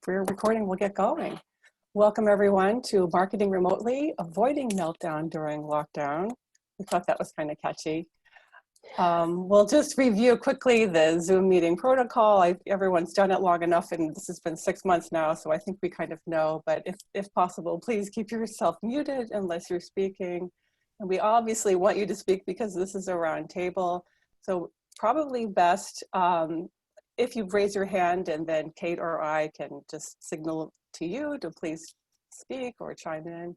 we're recording, we'll get going. Welcome everyone to Marketing Remotely, Avoiding Meltdown During Lockdown. We thought that was kind of catchy. We'll just review quickly the Zoom meeting protocol. Everyone's done it long enough, and this has been 6 months now, so I think we kind of know, but if possible, please keep yourself muted unless you're speaking. And we obviously want you to speak because this is a round table. So probably best if you raise your hand, and then Kate or I can just signal to you to please speak or chime in.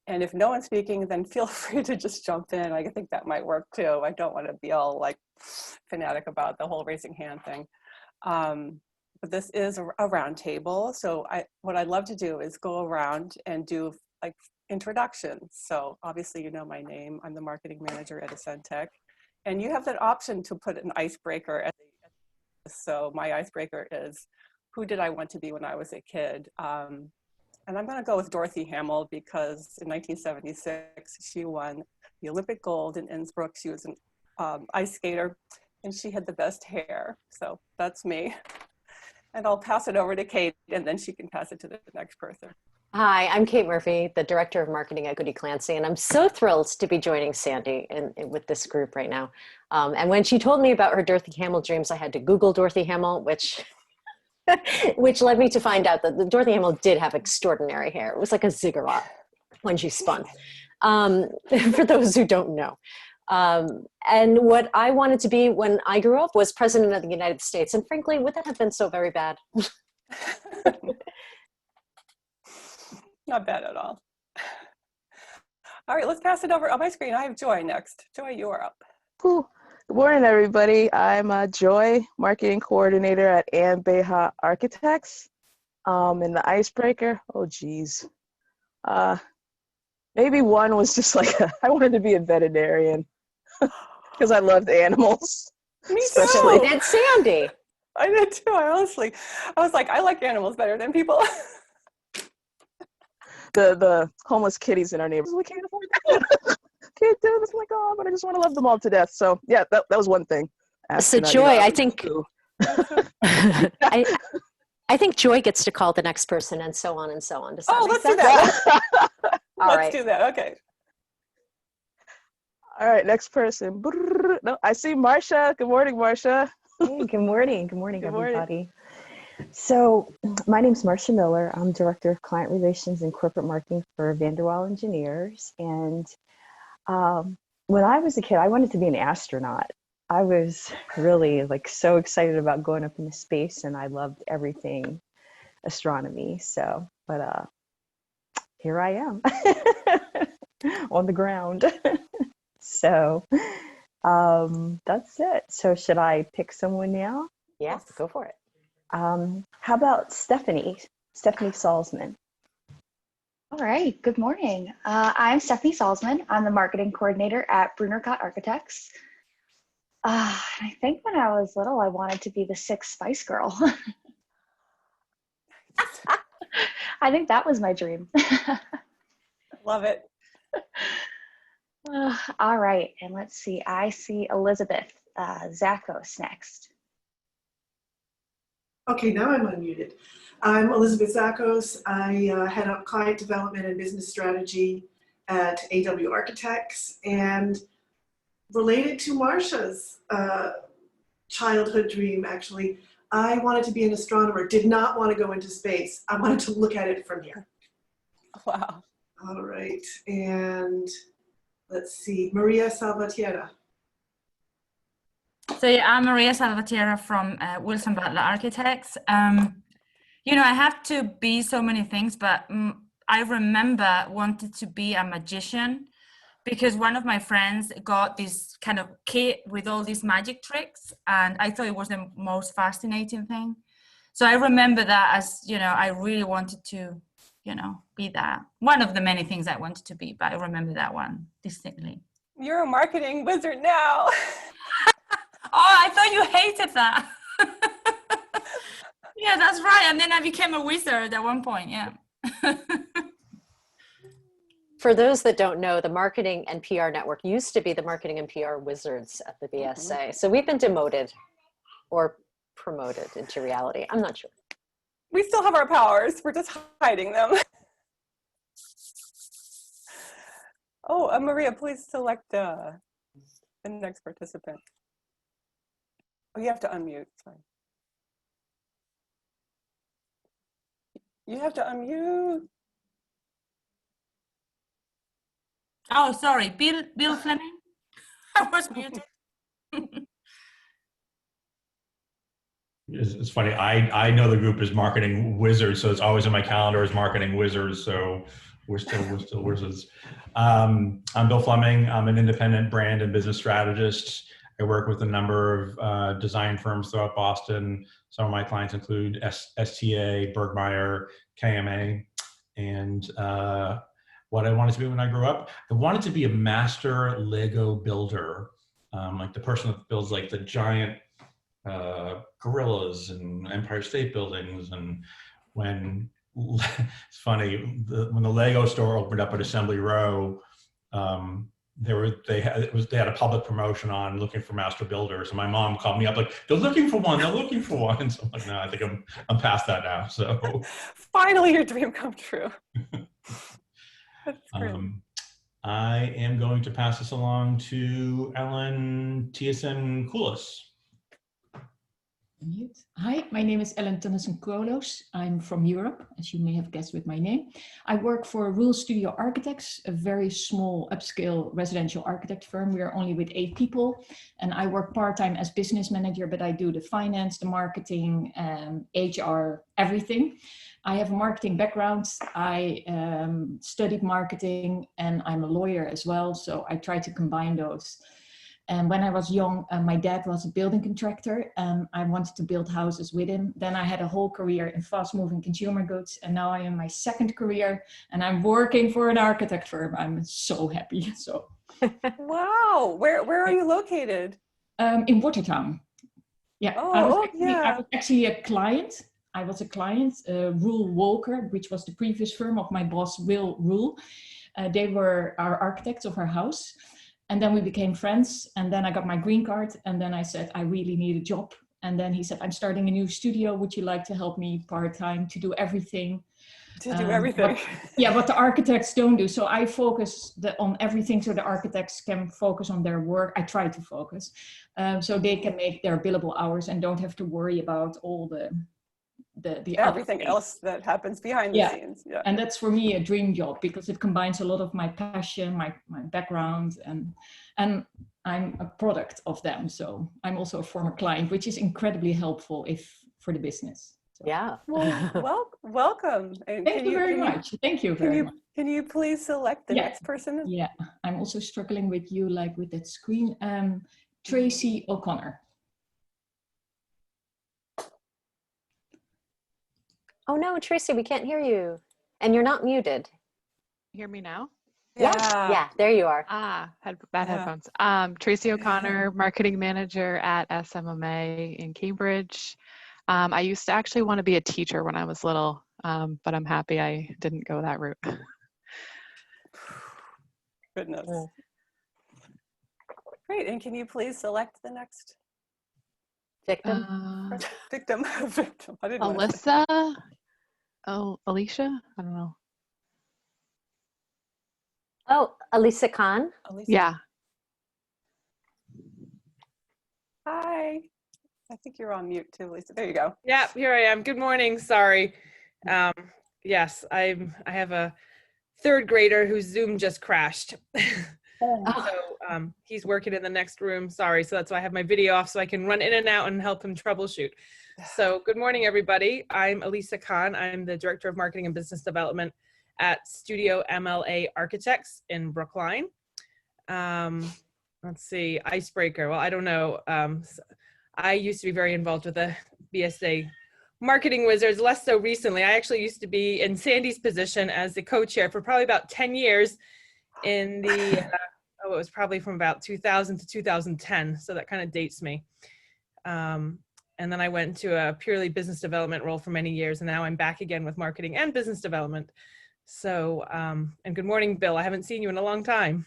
And if no one's speaking, then feel free to just jump in. I think that might work too. I don't want to be all like fanatic about the whole raising hand thing. But this is a round table. So what I'd love to do is go around and do like introductions. So obviously you know my name. I'm the marketing manager at Ascentech. And you have that option to put an icebreaker at the end. So my icebreaker is, who did I want to be when I was a kid? And I'm going to go with Dorothy Hamill because in 1976, she won the Olympic gold in Innsbruck. She was an ice skater, and she had the best hair. So that's me. And I'll pass it over to Kate, and then she can pass it to the next person. Hi, I'm Kate Murphy, the Director of Marketing at Goody Clancy, and I'm so thrilled to be joining Sandy with this group right now. And when she told me about her Dorothy Hamill dreams, I had to Google Dorothy Hamill, which led me to find out that the Dorothy Hamill did have extraordinary hair. It was like a ziggurat when she spun, for those who don't know. And what I wanted to be when I grew up was President of the United States. And frankly, would that have been so very bad? Not bad at all. All right, let's pass it over on my screen. I have Joy next. Joy, you are up. Cool. Good morning, everybody. I'm Joy, Marketing Coordinator at Beha Architects. And the icebreaker, oh geez. Maybe one was just like, I wanted to be a veterinarian because I loved animals. Me especially. So did Sandy. I did too, I was like, I like animals better than people. The homeless kitties in our neighborhood. We can't afford that. Can't do this. I'm like, oh, but I just want to love them all to death. So yeah, that was one thing. So Joy, I think I think Joy gets to call the next person, and so on and so on. Oh, let's do that. Let's do that. Okay. All right, next person. No, I see Marsha. Good morning, Marsha. Hey, good morning. Good morning, everybody. So my name's Marsha Miller. I'm Director of Client Relations and Corporate Marketing for Vanderwall Engineers. And when I was a kid, I wanted to be an astronaut. I was really like so excited about going up into space, and I loved everything astronomy. So, but here I am on the ground. So that's it. So should I pick someone now? Yes, go for it. How about Stephanie Salzman? All right, good morning. I'm Stephanie Salzman. I'm the marketing coordinator at Brunercott Architects. I think when I was little, I wanted to be the sixth Spice Girl. I think that was my dream. Love it. All right, and let's see. I see Elizabeth Zackos next. Okay, now I'm unmuted. I'm Elizabeth Zackos. I head up client development and business strategy at AW Architects, and related to Marsha's childhood dream, actually, I wanted to be an astronomer, did not want to go into space. I wanted to look at it from here. Wow. All right, and let's see, Maria Salvatierra. So yeah, I'm Maria Salvatierra from Wilson Butler Architects. You know, I have to be so many things, but I remember wanted to be a magician because one of my friends got this kind of kit with all these magic tricks, and I thought it was the most fascinating thing. So I remember that as, you know, I really wanted to, you know, be that. One of the many things I wanted to be, but I remember that one distinctly. You're a marketing wizard now. Oh, I thought you hated that. Yeah, that's right. And then I became a wizard at one point, yeah. For those that don't know, the Marketing and PR Network used to be the Marketing and PR Wizards at the BSA. So we've been demoted or promoted into reality. I'm not sure. We still have our powers. We're just hiding them. Oh, Maria, please select the next participant. Oh, you have to unmute. Sorry. You have to unmute. Oh, sorry, Bill Fleming. I was muted. It's funny. I know the group is Marketing Wizards, so it's always in my calendar as Marketing Wizards. So we're still wizards. I'm Bill Fleming. I'm an independent brand and business strategist. I work with a number of design firms throughout Boston. Some of my clients include STA, Bergmeyer, KMA, and what I wanted to be when I grew up, I wanted to be a master Lego builder, like the person that builds like the giant gorillas and Empire State Buildings. And when it's funny, when the Lego store opened up at Assembly Row, they had a public promotion on looking for master builders, and my mom called me up like, they're looking for one. So I'm like, no, I think I'm past that now. So finally, your dream come true. That's great. I am going to pass this along to Ellen TSN Koulos. Hi, my name is Ellen Tennyson-Koulos. I'm from Europe, as you may have guessed with my name. I work for Rule Studio Architects, a very small upscale residential architect firm. We are only with 8 people, and I work part-time as business manager, but I do the finance, the marketing, HR, everything. I have a marketing background. I studied marketing, and I'm a lawyer as well, so I try to combine those. And when I was young, my dad was a building contractor, and I wanted to build houses with him. Then I had a whole career in fast-moving consumer goods, and now I am in my 2nd career, and I'm working for an architect firm. I'm so happy. So, wow, where are you located? In Watertown. Yeah, I was actually a client. I was a client, Rule Walker, which was the previous firm of my boss, Will Rule. They were our architects of our house. And then we became friends, and then I got my green card, and then I said, I really need a job. And then he said, I'm starting a new studio. Would you like to help me part-time to do everything? To do everything. What the architects don't do. So I focus on everything so the architects can focus on their work. I try to focus so they can make their billable hours and don't have to worry about all the everything else that happens behind the scenes. Yeah. And that's for me a dream job because it combines a lot of my passion, my background, and I'm a product of them. So I'm also a former client, which is incredibly helpful for the business. So. Yeah. Well, welcome. And Thank you very much. Thank you very much. Can you please select the next person? Yeah, I'm also struggling with you, like with that screen. Tracy O'Connor. Oh no, Tracy, we can't hear you. And you're not muted. Hear me now? Yeah, there you are. Had bad headphones. Tracy O'Connor, marketing manager at SMMA in Cambridge. I used to actually want to be a teacher when I was little, but I'm happy I didn't go that route. Goodness. Great, and can you please select the next victim? Victim. I didn't Alyssa? Oh, Alicia? I don't know. Oh, Elisa Khan. Yeah. Hi. I think you're on mute too, Lisa. There you go. Yeah, here I am. Good morning. Sorry. Yes, I have a 3rd grader whose Zoom just crashed. So he's working in the next room. Sorry. So that's why I have my video off so I can run in and out and help him troubleshoot. So good morning, everybody. I'm Elisa Khan. I'm the Director of Marketing and Business Development at Studio MLA Architects in Brookline. Let's see, icebreaker. Well, I don't know. I used to be very involved with the BSA Marketing Wizards, less so recently. I actually used to be in Sandy's position as the co-chair for probably about 10 years in the, it was probably from about 2000 to 2010. So that kind of dates me. And then I went to a purely business development role for many years. And now I'm back again with marketing and business development. So, and good morning, Bill. I haven't seen you in a long time.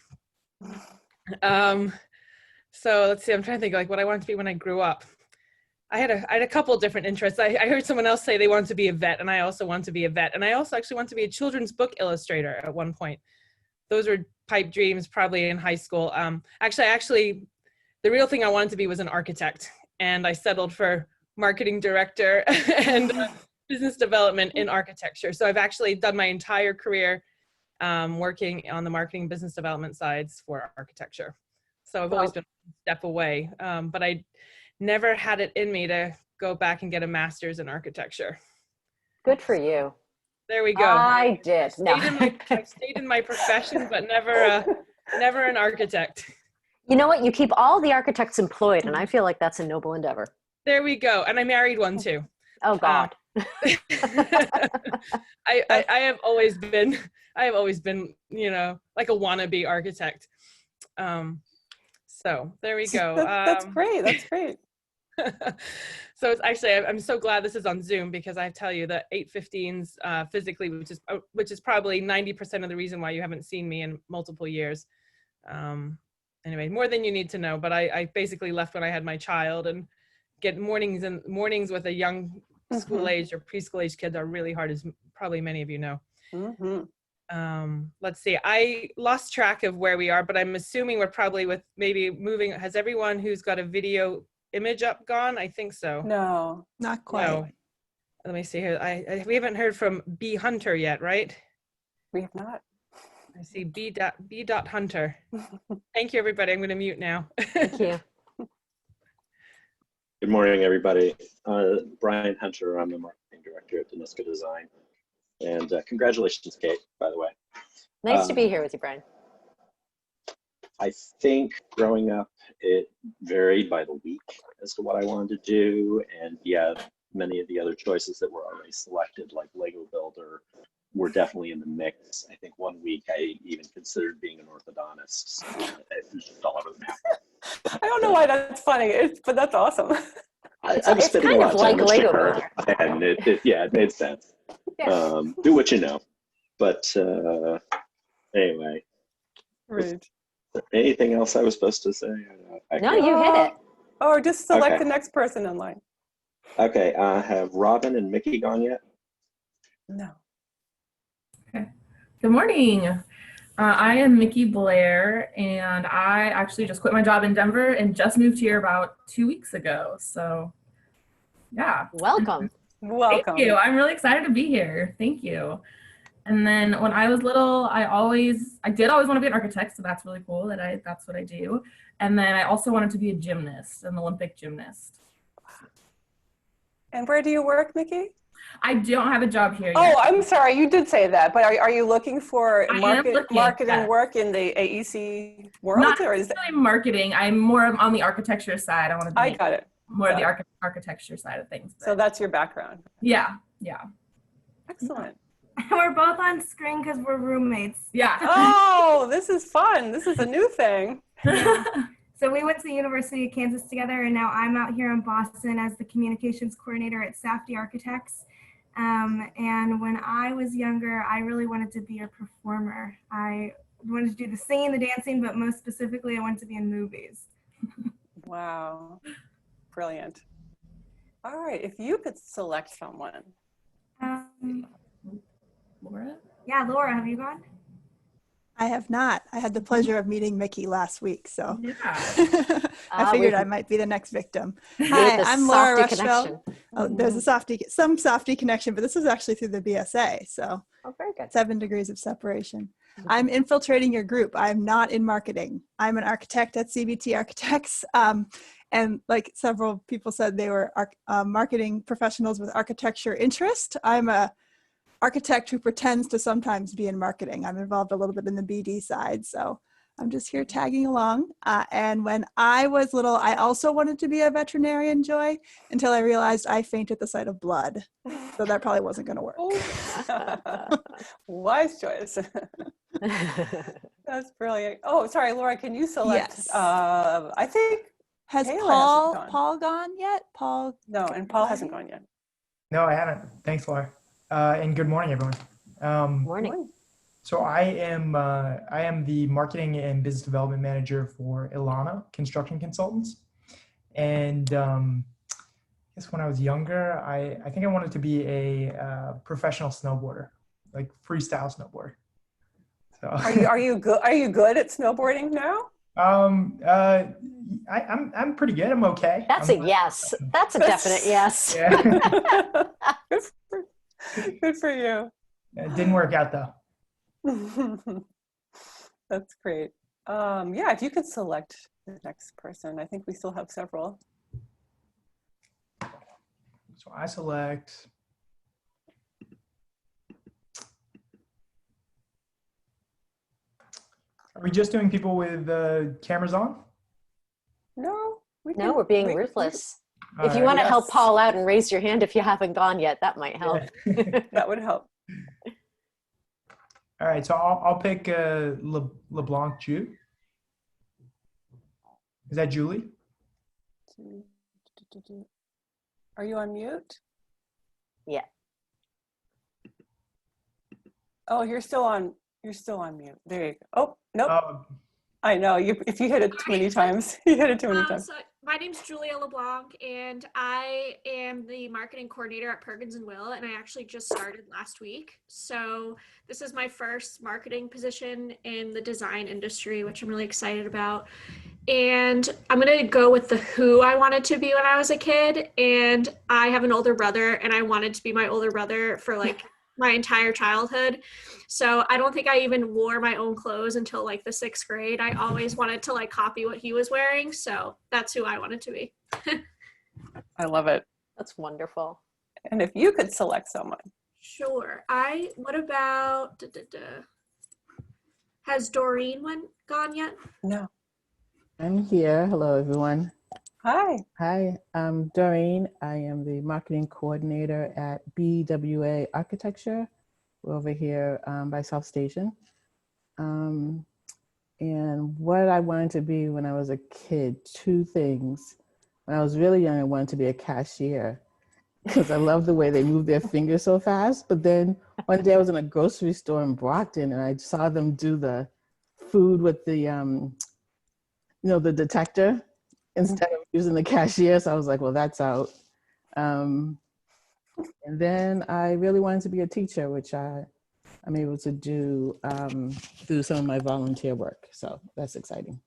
So let's see, I'm trying to think like what I wanted to be when I grew up. I had a couple different interests. I heard someone else say they wanted to be a vet, and I also want to be a vet. And I also actually want to be a children's book illustrator at one point. Those were pipe dreams probably in high school. Actually, the real thing I wanted to be was an architect. And I settled for marketing director and business development in architecture. So I've actually done my entire career working on the marketing business development sides for architecture. So I've always been a step away, but I never had it in me to go back and get a master's in architecture. Good for you. There we go. I did. I've stayed in my profession, but never an architect. You know what? You keep all the architects employed, and I feel like that's a noble endeavor. There we go. And I married one too. Oh God. I have always been, you know, like a wannabe architect. So there we go. That's great. That's great. So it's actually, I'm so glad this is on Zoom, because I tell you that 8:15s physically, which is probably 90% of the reason why you haven't seen me in multiple years. Anyway, more than you need to know, but I basically left when I had my child, and get mornings with a young school age or preschool age kid are really hard, as probably many of you know. Let's see, I lost track of where we are, but I'm assuming we're probably with maybe moving. Has everyone who's got a video image up gone? I think so. No, not quite. No. Let me see here. We haven't heard from B Hunter yet, right? We have not. I see B. Hunter. Thank you, everybody. I'm going to mute now. Thank you. Good morning, everybody. Brian Hunter, I'm the marketing director at Deniska Design. And congratulations, Kate, by the way. Nice to be here with you, Brian. I think growing up, it varied by the week as to what I wanted to do. And yeah, many of the other choices that were already selected, like Lego Builder, were definitely in the mix. I think one week I even considered being an orthodontist. It was just all over the map. I don't know why that's funny, but that's awesome. I was spending a lot of time with Lego, and it made sense. Yeah. Do what you know. But anyway. Right. Anything else I was supposed to say? No, you hit it. Or just select Okay. the next person in line. Okay, have Robin and Mickey gone yet? No. Okay. Good morning. I am Mickey Blair, and I actually just quit my job in Denver and just moved here about 2 weeks ago. So, yeah. Welcome. Welcome. Thank you. I'm really excited to be here. Thank you. And then when I was little, I did always want to be an architect, so that's really cool that's what I do. And then I also wanted to be a gymnast, an Olympic gymnast. And where do you work, Mickey? I don't have a job here yet. Oh, I'm sorry. You did say that, but are you looking for marketing yes. work in the AEC world? Not or is necessarily marketing. I'm more on the architecture side. I got it. More of the architecture side of things. So that's your background. Yeah. Excellent. We're both on screen because we're roommates. Yeah. Oh, this is fun. This is a new thing. So we went to the University of Kansas together, and now I'm out here in Boston as the communications coordinator at Safdie Architects. And when I was younger, I really wanted to be a performer. I wanted to do the singing, the dancing, but most specifically, I wanted to be in movies. Wow. Brilliant. All right. If you could select someone. Laura? Yeah, Laura, have you gone? I have not. I had the pleasure of meeting Mickey last week, so Yeah. I figured I might be the next victim. Hi, I'm Laura Rushfeld. Oh, there's some softy connection, but this was actually through the BSA, so very good. 7 degrees of separation. I'm infiltrating your group. I'm not in marketing. I'm an architect at CBT Architects. And like several people said, they were marketing professionals with architecture interest. I'm a architect who pretends to sometimes be in marketing. I'm involved a little bit in the BD side, so I'm just here tagging along. And when I was little, I also wanted to be a veterinarian, Joy, until I realized I faint at the sight of blood. So that probably wasn't going to work. Wise choice. That's brilliant. Oh, sorry, Laura, can you select? Yes. I think Has Taylor Paul gone yet? Paul? No, and Paul hasn't gone yet. No, I haven't. Thanks, Laura. And good morning, everyone. Morning. So I am the marketing and business development manager for Ilana Construction Consultants, and guess when I was younger, I think I wanted to be a professional snowboarder, like freestyle snowboarder. So Are you good? Are you good at snowboarding now? I'm pretty good. I'm okay. That's a yes. That's a definite yes. Yeah. Good for you. It didn't work out though. That's great. Yeah, if you could select the next person, I think we still have several. So I select. Are we just doing people with cameras on? No, No, we're being ruthless. If you right. want to help Paul out and raise your hand if you haven't gone yet, that might help. Yeah. That would help. All right, so I'll pick LeBlanc Ju. Is that Julie? Are you on mute? Yeah. Oh, you're still on mute. There you go. Oh, nope. I know. If you hit it too many times, you hit it too many times. So my name's Julia LeBlanc, and I am the marketing coordinator at Perkins & Will, and I actually just started last week. So this is my first marketing position in the design industry, which I'm really excited about. And I'm going to go with the who I wanted to be when I was a kid. And I have an older brother, and I wanted to be my older brother for like my entire childhood. So I don't think I even wore my own clothes until like the 6th grade. I always wanted to like copy what he was wearing. So that's who I wanted to be. I love it. That's wonderful. And if you could select someone. Sure. What about, has Doreen gone yet? No. I'm here. Hello, everyone. Hi. Hi, I'm Doreen. I am the marketing coordinator at BWA Architecture. We're over here by South Station. And what I wanted to be when I was a kid, 2 things. When I was really young, I wanted to be a cashier because I love the way they move their fingers so fast. But then one day I was in a grocery store in Brockton and I saw them do the food with the, the detector instead of using the cashier. So I was like, well, that's out. And then I really wanted to be a teacher, which I'm able to do through some of my volunteer work. So that's exciting.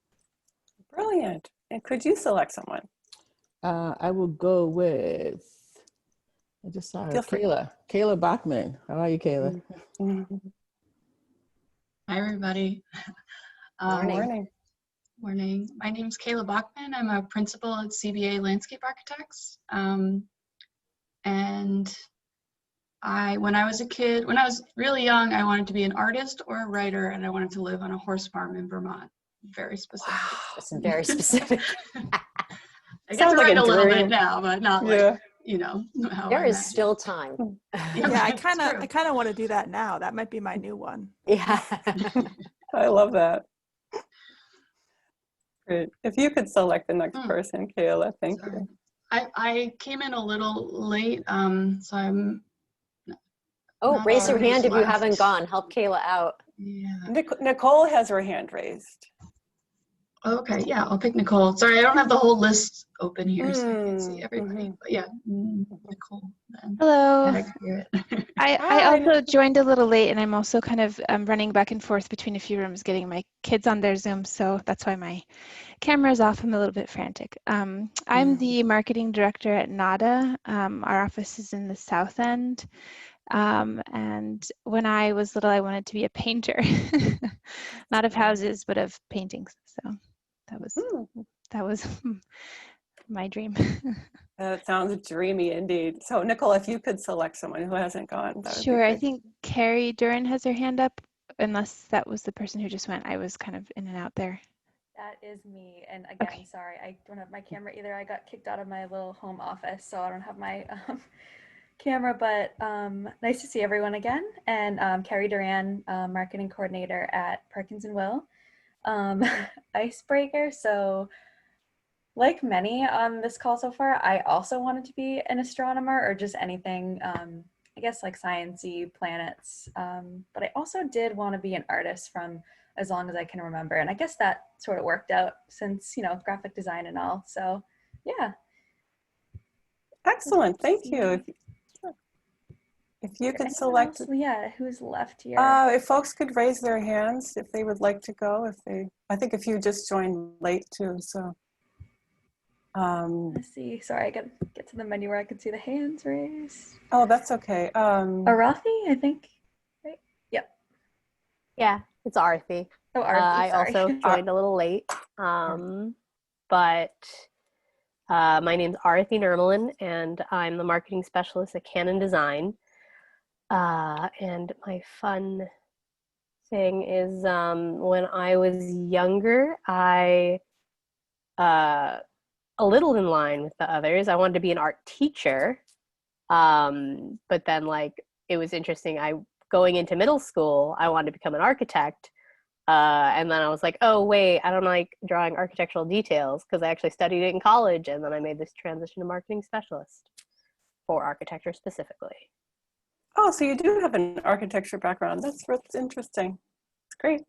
Brilliant. And could you select someone? I will go with, I just saw her, Kayla Bachman. How are you, Kayla? Hi, everybody. Morning. Morning. My name is Kayla Bachman. I'm a principal at CBA Landscape Architects. And when I was a kid, when I was really young, I wanted to be an artist or a writer, and I wanted to live on a horse farm in Vermont. Very specific. Wow, that's very specific. I get to write a little bit now, but not like, how There I is imagine. still time. Yeah, I kind of want to do that now. That might be my new one. Yeah. I love that. Great. If you could select the next person, Kayla, thank you. I came in a little late, so I'm. Oh, raise your hand if you haven't gone. Help Kayla out. Yeah. Nicole has her hand raised. Okay, yeah, I'll pick Nicole. Sorry, I don't have the whole list open here, so I can't see everybody. But yeah, Nicole. Then. Hello. Yeah, I also joined a little late, and I'm also kind of running back and forth between a few rooms getting my kids on their Zoom, so that's why my camera's off. I'm a little bit frantic. I'm the marketing director at NADA. Our office is in the South End. And when I was little, I wanted to be a painter, not of houses, but of paintings. So that was my dream. That sounds dreamy indeed. So Nicole, if you could select someone who hasn't gone, that would Sure. be I great. think Carrie Duran has her hand up, unless that was the person who just went. I was kind of in and out there. That is me. And again, sorry, I don't have my camera either. I got kicked out of my little home office, so I don't have my camera, but nice to see everyone again. And Carrie Duran, marketing coordinator at Perkins & Will. Icebreaker. So like many on this call so far, I also wanted to be an astronomer or just anything, I guess like science-y, planets. But I also did want to be an artist from as long as I can remember. And I guess that sort of worked out since, graphic design and all. So yeah. Excellent, thank you. If you could select, yeah, who's left here? if folks could raise their hands if they would like to go. I think if you just joined late too, so. Let's see. Sorry, I got to get to the menu where I can see the hands raised. Oh, that's okay. Arathi, I think. Right? Yep. Yeah, it's Arthi. Oh, Arthi, I sorry. also joined a little late, but my name's Arthi Nurmalin, and I'm the marketing specialist at Canon Design. And my fun thing is when I was younger, a little in line with the others, I wanted to be an art teacher. But then it was interesting. Going into middle school, I wanted to become an architect. And then I was like, oh, wait, I don't like drawing architectural details because I actually studied it in college. And then I made this transition to marketing specialist for architecture specifically. Oh, so you do have an architecture background. That's interesting. It's great.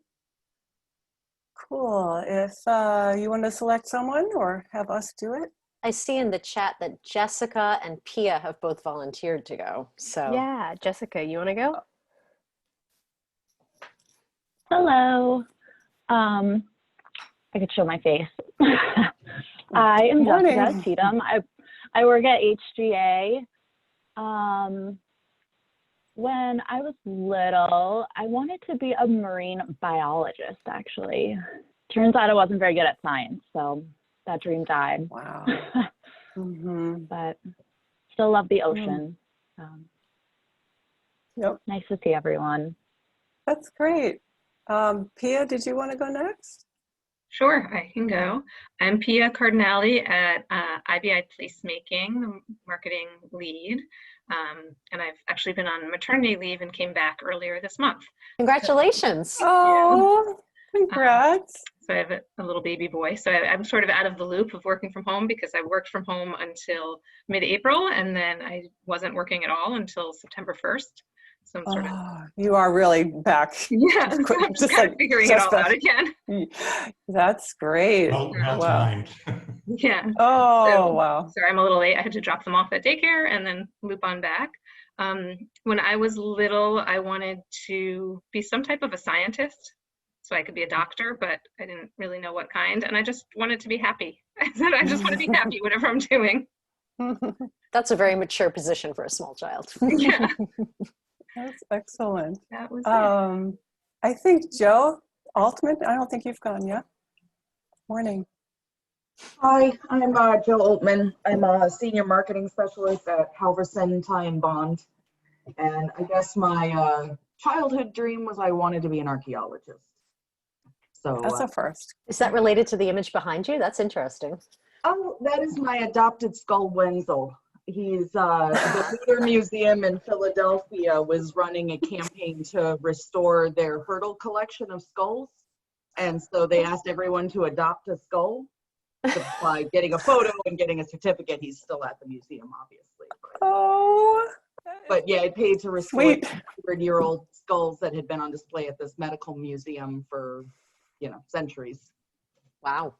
Cool. If you want to select someone or have us do it. I see in the chat that Jessica and Pia have both volunteered to go. So yeah, Jessica, you want to go? Hello. I could show my face. I am Jessica Cheatham. I work at HGA. When I was little, I wanted to be a marine biologist, actually. Turns out I wasn't very good at science, so that dream died. Wow. But still love the ocean. Yep. Nice to see everyone. That's great. Pia, did you want to go next? Sure, I can go. I'm Pia Cardinale at IBI Placemaking, the marketing lead. And I've actually been on maternity leave and came back earlier this month. Congratulations. Oh, congrats. So I have a little baby boy. So I'm sort of out of the loop of working from home because I worked from home until mid-April, and then I wasn't working at all until September 1st. So I'm sort of, you are really back. Yeah, so I'm just kind of figuring it all out again. That's great. Well wow. timed. Yeah. Oh, wow. Sorry, I'm a little late. I had to drop them off at daycare and then loop on back. When I was little, I wanted to be some type of a scientist. So I could be a doctor, but I didn't really know what kind. And I just wanted to be happy. I said, I just want to be happy, whatever I'm doing. That's a very mature position for a small child. Yeah. That's excellent. That was it. I think Joe Altman, I don't think you've gone yet. Morning. Hi, I'm Joe Altman. I'm a senior marketing specialist at Halverson Tie and Bond. And I guess my childhood dream was I wanted to be an archaeologist. So that's a first. Is that related to the image behind you? That's interesting. Oh, that is my adopted skull Wenzel. He's the Leader Museum in Philadelphia was running a campaign to restore their Hurdle collection of skulls. And so they asked everyone to adopt a skull. So by getting a photo and getting a certificate, he's still at the museum, obviously. But yeah, I paid to restore 100-year-old skulls that had been on display at this medical museum for, centuries. Wow.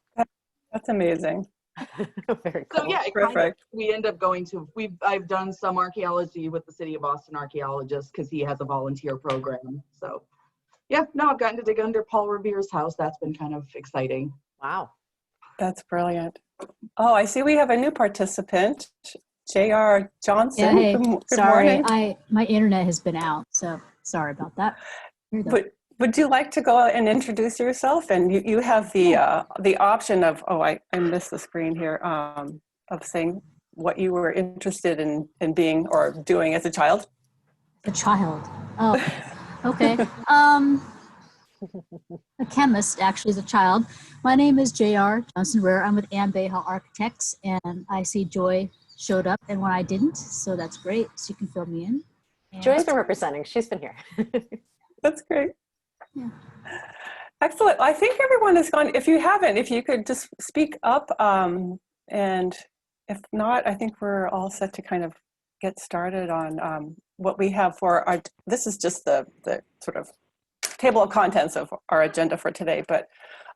That's amazing. Very cool. So yeah, we end up going to, I've done some archaeology with the City of Boston archaeologist because he has a volunteer program. So yeah, no, I've gotten to dig under Paul Revere's house. That's been kind of exciting. Wow. That's brilliant. Oh, I see we have a new participant, J.R. Johnson. Yeah, hey, good sorry, morning. my internet has been out, so sorry about that. But would you like to go and introduce yourself? And you have the option of, I missed the screen here, of saying what you were interested in being or doing as a child. A child. Oh, okay. A chemist, actually, as a child. My name is J.R. Johnson Ware. I'm with Ann Beha Architects, and I see Joy showed up, and when I didn't, so that's great. So you can fill me in. And Joy's been representing. She's been here. That's great. Yeah. Excellent. I think everyone has gone. If you haven't, if you could just speak up, and if not, I think we're all set to kind of get started on what we have for our. This is just the sort of table of contents of our agenda for today, but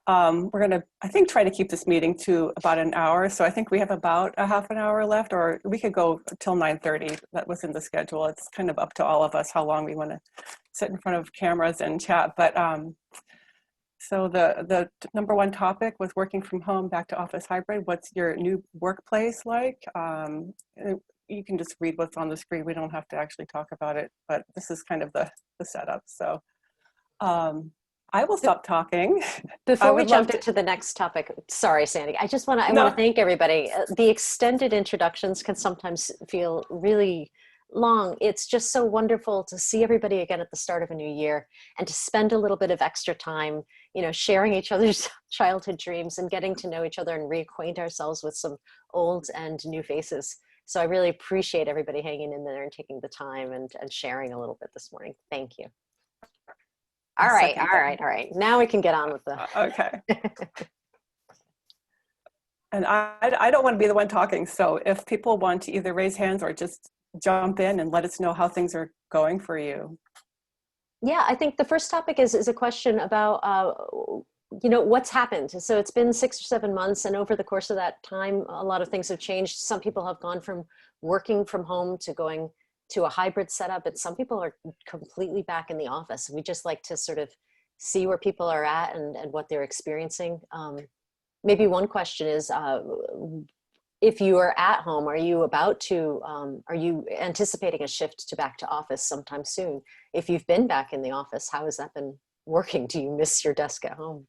We're going to, I think, try to keep this meeting to about an hour. So I think we have about a half an hour left, or we could go till 9:30. That was in the schedule. It's kind of up to all of us how long we want to sit in front of cameras and chat. But so the number one topic was working from home, back to office hybrid. What's your new workplace like? You can just read what's on the screen. We don't have to actually talk about it, but this is kind of the setup. So I will stop talking. Before we jump into the next topic, sorry, Sandy, I want to thank everybody. The extended introductions can sometimes feel really long. It's just so wonderful to see everybody again at the start of a new year and to spend a little bit of extra time, sharing each other's childhood dreams and getting to know each other and reacquaint ourselves with some old and new faces. So I really appreciate everybody hanging in there and taking the time and sharing a little bit this morning. Thank you. All right. Now we can get on with the. Okay. And I don't want to be the one talking. So if people want to either raise hands or just jump in and let us know how things are going for you. Yeah, I think the first topic is a question about, what's happened. So it's been 6 or 7 months, and over the course of that time, a lot of things have changed. Some people have gone from working from home to going to a hybrid setup, and some people are completely back in the office. We just like to sort of see where people are at and what they're experiencing. Maybe one question is, if you are at home, are you anticipating a shift to back to office sometime soon? If you've been back in the office, how has that been working? Do you miss your desk at home?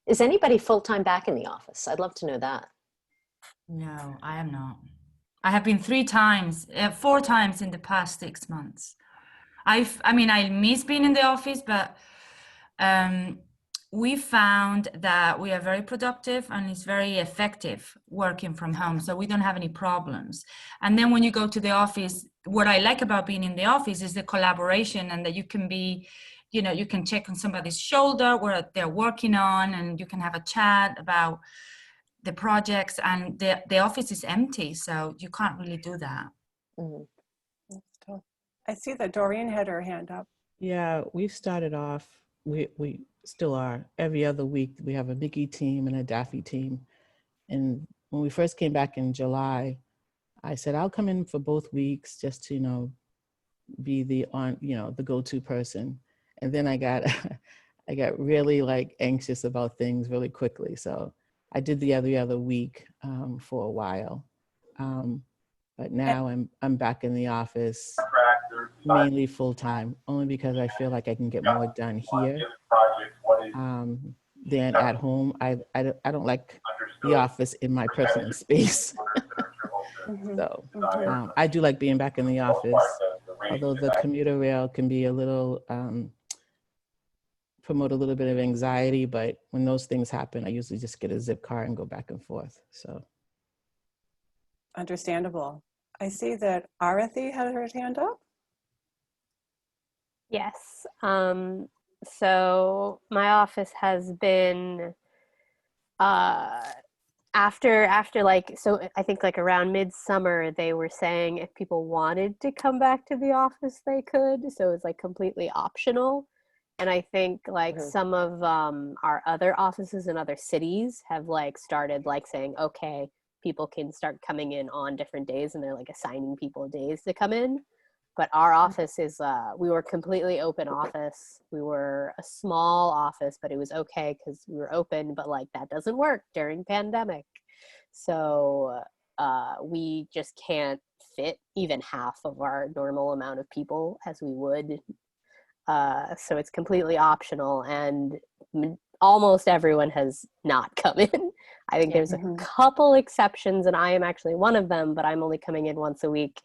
Is anybody full-time back in the office? I'd love to know that. No, I am not. I have been 4 times in the past 6 months. I miss being in the office, but we found that we are very productive and it's very effective working from home. So we don't have any problems. And then when you go to the office, what I like about being in the office is the collaboration, and that you can be, you can check on somebody's shoulder what they're working on, and you can have a chat about the projects, and the office is empty. So you can't really do that. Mm-hmm. That's tough. I see that Doreen had her hand up. Yeah, we've started off, we still are, every other week we have a Mickey team and a Daffy team. And when we first came back in July, I said, I'll come in for both weeks just to, be the go-to person. And then I got really anxious about things really quickly. So I did the every other week for a while. But now I'm back in the office, mainly full-time, only because I feel like I can get more done here than at home. I don't like the office in my personal space. So I do like being back in the office, although the commuter rail can be a little, promote a little bit of anxiety, but when those things happen, I usually just get a zip car and go back and forth, so. Understandable. I see that Arathi had her hand up. Yes. So my office has been after so I think around midsummer they were saying if people wanted to come back to the office they could. So it's completely optional. And I think some of our other offices in other cities have started saying, okay, people can start coming in on different days, and they're assigning people days to come in. But our office is, we were completely open office. We were a small office, but it was okay because we were open, but that doesn't work during pandemic. So we just can't fit even half of our normal amount of people as we would. So it's completely optional, and almost everyone has not come in. I think there's a couple exceptions, and I am actually one of them, but I'm only coming in once a week,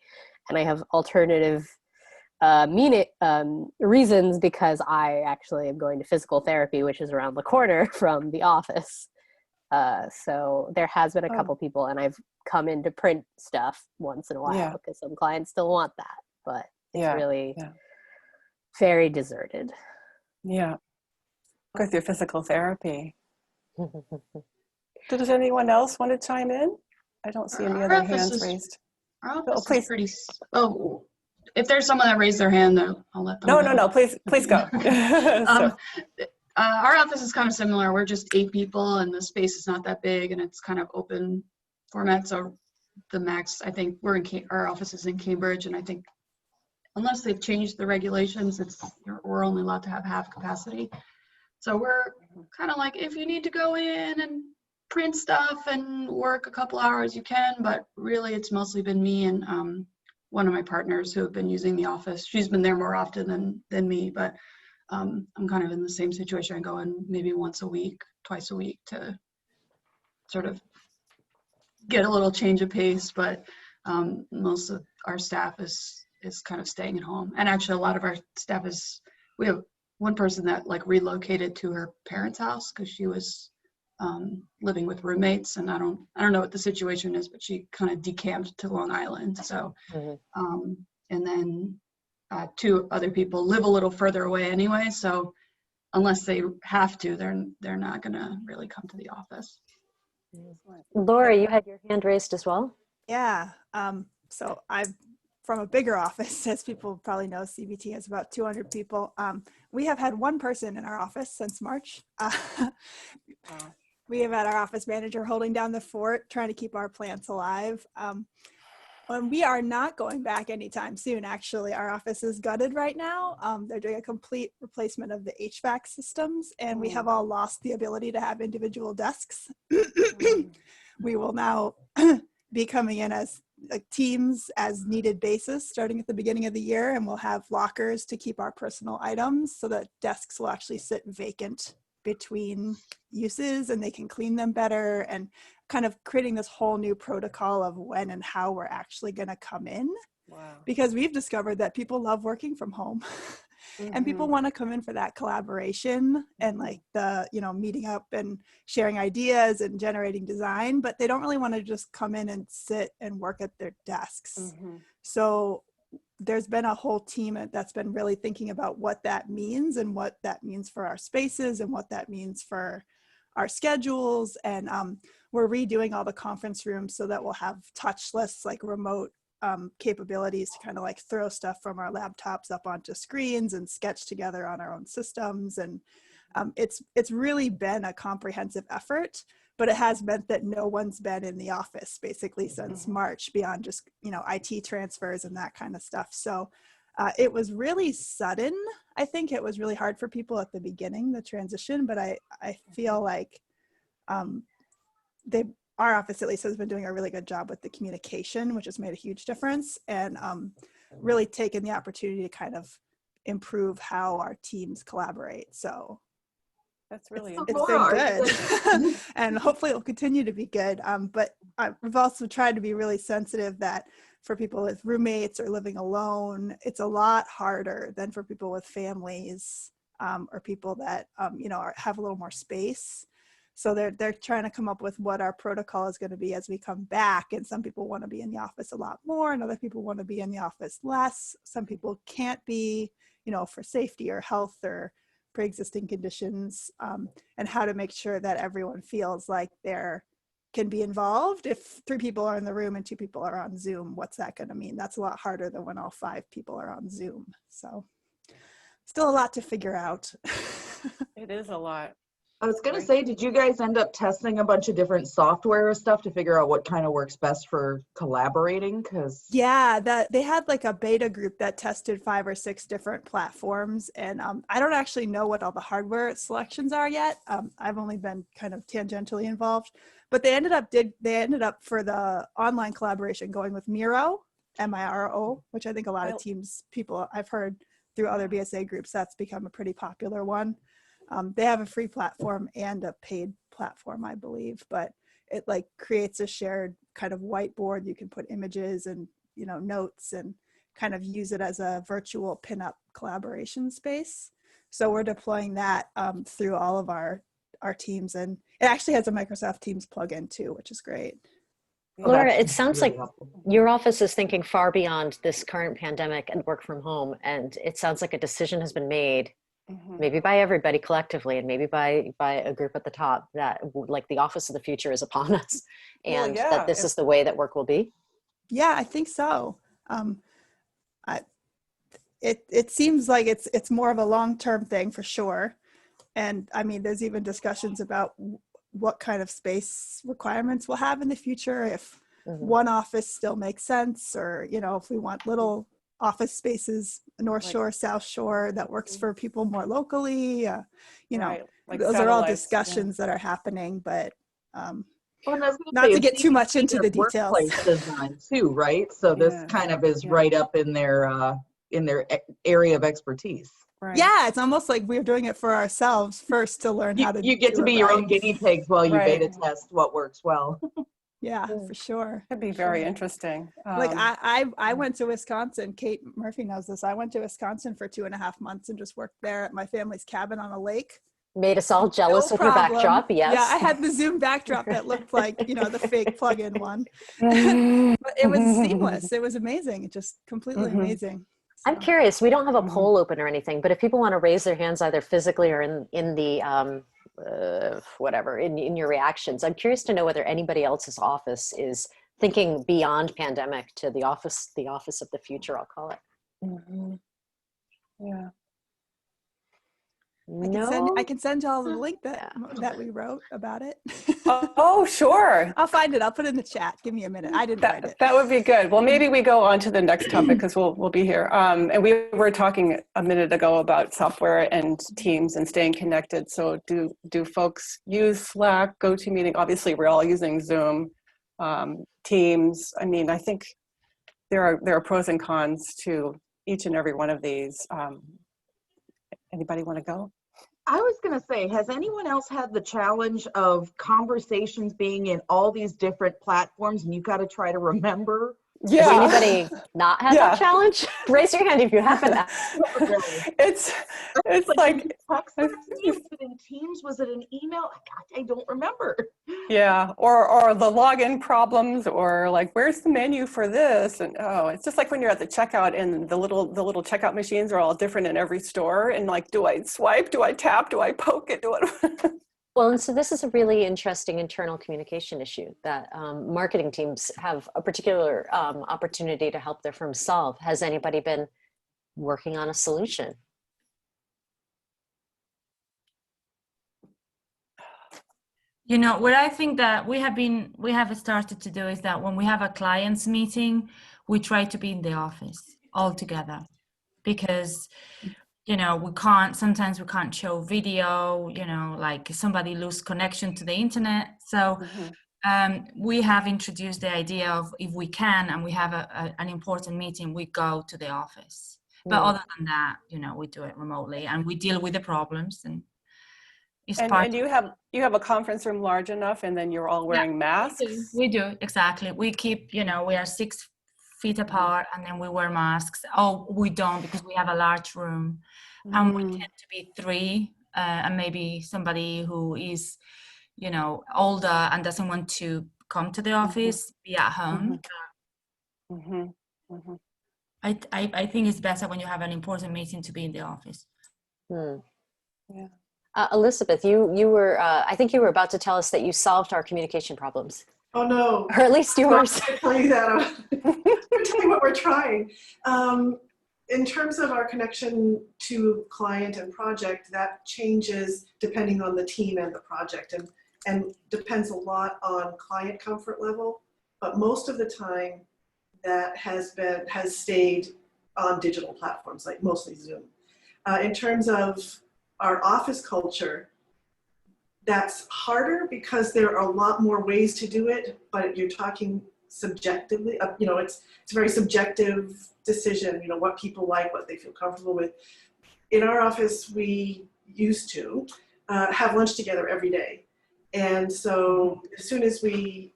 and I have alternative reasons because I actually am going to physical therapy, which is around the corner from the office. So there has been a couple people, and I've come in to print stuff once in a while because some clients still want that, but it's really very deserted. Yeah. With your physical therapy. Does anyone else want to chime in? I don't see any other hands raised. Our office is pretty. Oh, if there's someone that raised their hand, I'll let them No, go. no, please go. So, Our office is kind of similar. We're just 8 people and the space is not that big and it's kind of open format. So the max, I think our office is in Cambridge, and I think unless they've changed the regulations, we're only allowed to have half capacity. So we're kind of like, if you need to go in and print stuff and work a couple hours, you can, but really it's mostly been me and one of my partners who have been using the office. She's been there more often than me, but I'm kind of in the same situation. I go in maybe once a week, twice a week to sort of get a little change of pace, but most of our staff is kind of staying at home. And actually a lot of our staff we have one person that like relocated to her parents' house because she was living with roommates, and I don't know what the situation is, but she kind of decamped to Long Island. So, and then 2 other people live a little further away anyway. So unless they have to, they're not gonna really come to the office. Laura, you had your hand raised as well. Yeah. So I'm from a bigger office, as people probably know. CBT has about 200 people. We have had 1 person in our office since March. We have had our office manager holding down the fort, trying to keep our plants alive. And we are not going back anytime soon. Actually, our office is gutted right now. They're doing a complete replacement of the HVAC systems, and we have all lost the ability to have individual desks. We will now be coming in as teams as needed basis starting at the beginning of the year, and we'll have lockers to keep our personal items so that desks will actually sit vacant between uses and they can clean them better, and kind of creating this whole new protocol of when and how we're actually going to come in. Wow. Because we've discovered that people love working from home and people want to come in for that collaboration and like the, meeting up and sharing ideas and generating design, but they don't really want to just come in and sit and work at their desks. So there's been a whole team that's been really thinking about what that means and what that means for our spaces and what that means for our schedules. And we're redoing all the conference rooms so that we'll have touchless, like remote capabilities to kind of like throw stuff from our laptops up onto screens and sketch together on our own systems. And it's really been a comprehensive effort, but it has meant that no one's been in the office basically since March, beyond just, IT transfers and that kind of stuff. So it was really sudden. I think it was really hard for people at the beginning, the transition, but I feel like our office at least has been doing a really good job with the communication, which has made a huge difference, and really taken the opportunity to kind of improve how our teams collaborate. So that's really it's been good. And hopefully it'll continue to be good. But we've also tried to be really sensitive that for people with roommates or living alone, it's a lot harder than for people with families or people that, have a little more space. So they're trying to come up with what our protocol is going to be as we come back. And some people want to be in the office a lot more, and other people want to be in the office less. Some people can't be, for safety or health or pre-existing conditions, and how to make sure that everyone feels like they're can be involved. If 3 people are in the room and 2 people are on Zoom, what's that going to mean? That's a lot harder than when all 5 people are on Zoom. So still a lot to figure out. It is a lot. I was going to say, did you guys end up testing a bunch of different software or stuff to figure out what kind of works best for collaborating? Yeah, they had like a beta group that tested 5 or 6 different platforms. And I don't actually know what all the hardware selections are yet. I've only been kind of tangentially involved, but they ended up for the online collaboration going with Miro, Miro, which I think a lot of people I've heard through other BSA groups, that's become a pretty popular one. They have a free platform and a paid platform, I believe, but it like creates a shared kind of whiteboard. You can put images and, notes and kind of use it as a virtual pinup collaboration space. So we're deploying that through all of our teams, and it actually has a Microsoft Teams plugin too, which is great. Laura, it sounds like your office is thinking far beyond this current pandemic and work from home. And it sounds like a decision has been made, maybe by everybody collectively and maybe by a group at the top, that like the office of the future is upon us, and that this is the way that work will be. Yeah, I think so. it seems like it's more of a long-term thing for sure. And I mean, there's even discussions about what kind of space requirements we'll have in the future, if one office still makes sense, or, you know, if we want little office spaces, North Shore, South Shore, that works for people more locally. You know, like those are all satellites, discussions that are happening, but Well, and I was gonna not say, to it's get too easy much see into their the details. workplace design too, right? So this kind of is right up in their area of expertise. Right. Yeah, it's almost like we're doing it for ourselves first to learn how to You get do to it be your right. own guinea pigs while you Right. beta test what works well. Yeah, for sure. Could be very interesting. Like I went to Wisconsin. Kate Murphy knows this. I went to Wisconsin for 2.5 months and just worked there at my family's cabin on a lake. Made us all jealous No with your problem. backdrop. Yes. Yeah, I had the Zoom backdrop that looked like, you know, the fake plug-in one. But it was seamless. It was amazing. Just completely amazing. I'm curious. We don't have a poll open or anything, but if people want to raise their hands either physically or in the whatever in your reactions, I'm curious to know whether anybody else's office is thinking beyond pandemic to the office of the future. I'll call it. Yeah. I can send y'all the link that we wrote about it. Oh, sure. I'll find it. I'll put it in the chat. Give me a minute. I didn't write it. That would be good. Well, maybe we go on to the next topic because we'll be here. And we were talking a minute ago about software and Teams and staying connected. So do folks use Slack, GoToMeeting? Obviously, we're all using Zoom, Teams. I mean, I think there are pros and cons to each and every one of these. Anybody want to go? I was going to say, has anyone else had the challenge of conversations being in all these different platforms and you've got to try to remember? Has anybody not had that challenge? Raise your hand if you haven't. It's like text message? Was it in Teams? Was it an email? God, I don't remember. Yeah, or the login problems, or like, where's the menu for this? And it's just like when you're at the checkout and the little checkout machines are all different in every store. And like, do I swipe? Do I tap? Do I poke it? Well, and so this is a really interesting internal communication issue that marketing teams have a particular opportunity to help their firms solve. Has anybody been working on a solution? You know, what I think that we have started to do is that when we have a clients meeting, we try to be in the office all together, because you know, sometimes we can't show video, you know, like somebody lose connection to the internet. So we have introduced the idea of, if we can and we have an important meeting, we go to the office. But other than that, you know, we do it remotely and we deal with the problems. And you have a conference room large enough, and then you're all wearing masks? We do, exactly. We keep, you know, we are 6 feet apart, and then we wear masks. Oh, we don't, because we have a large room, and we tend to be 3, and maybe somebody who is, you know, older and doesn't want to come to the office, be at home. I think it's better when you have an important meeting to be in the office. Yeah. Elizabeth, you were, I think you were about to tell us that you solved our communication problems. Oh no. Or at least yours. I'll tell you that. I'll tell you what we're trying. In terms of our connection to client and project, that changes depending on the team and the project, and depends a lot on client comfort level. But most of the time that has stayed on digital platforms, like mostly Zoom. In terms of our office culture, that's harder because there are a lot more ways to do it, but you're talking subjectively. You know, it's a very subjective decision, you know, what people like, what they feel comfortable with. In our office, we used to have lunch together every day. And so as soon as we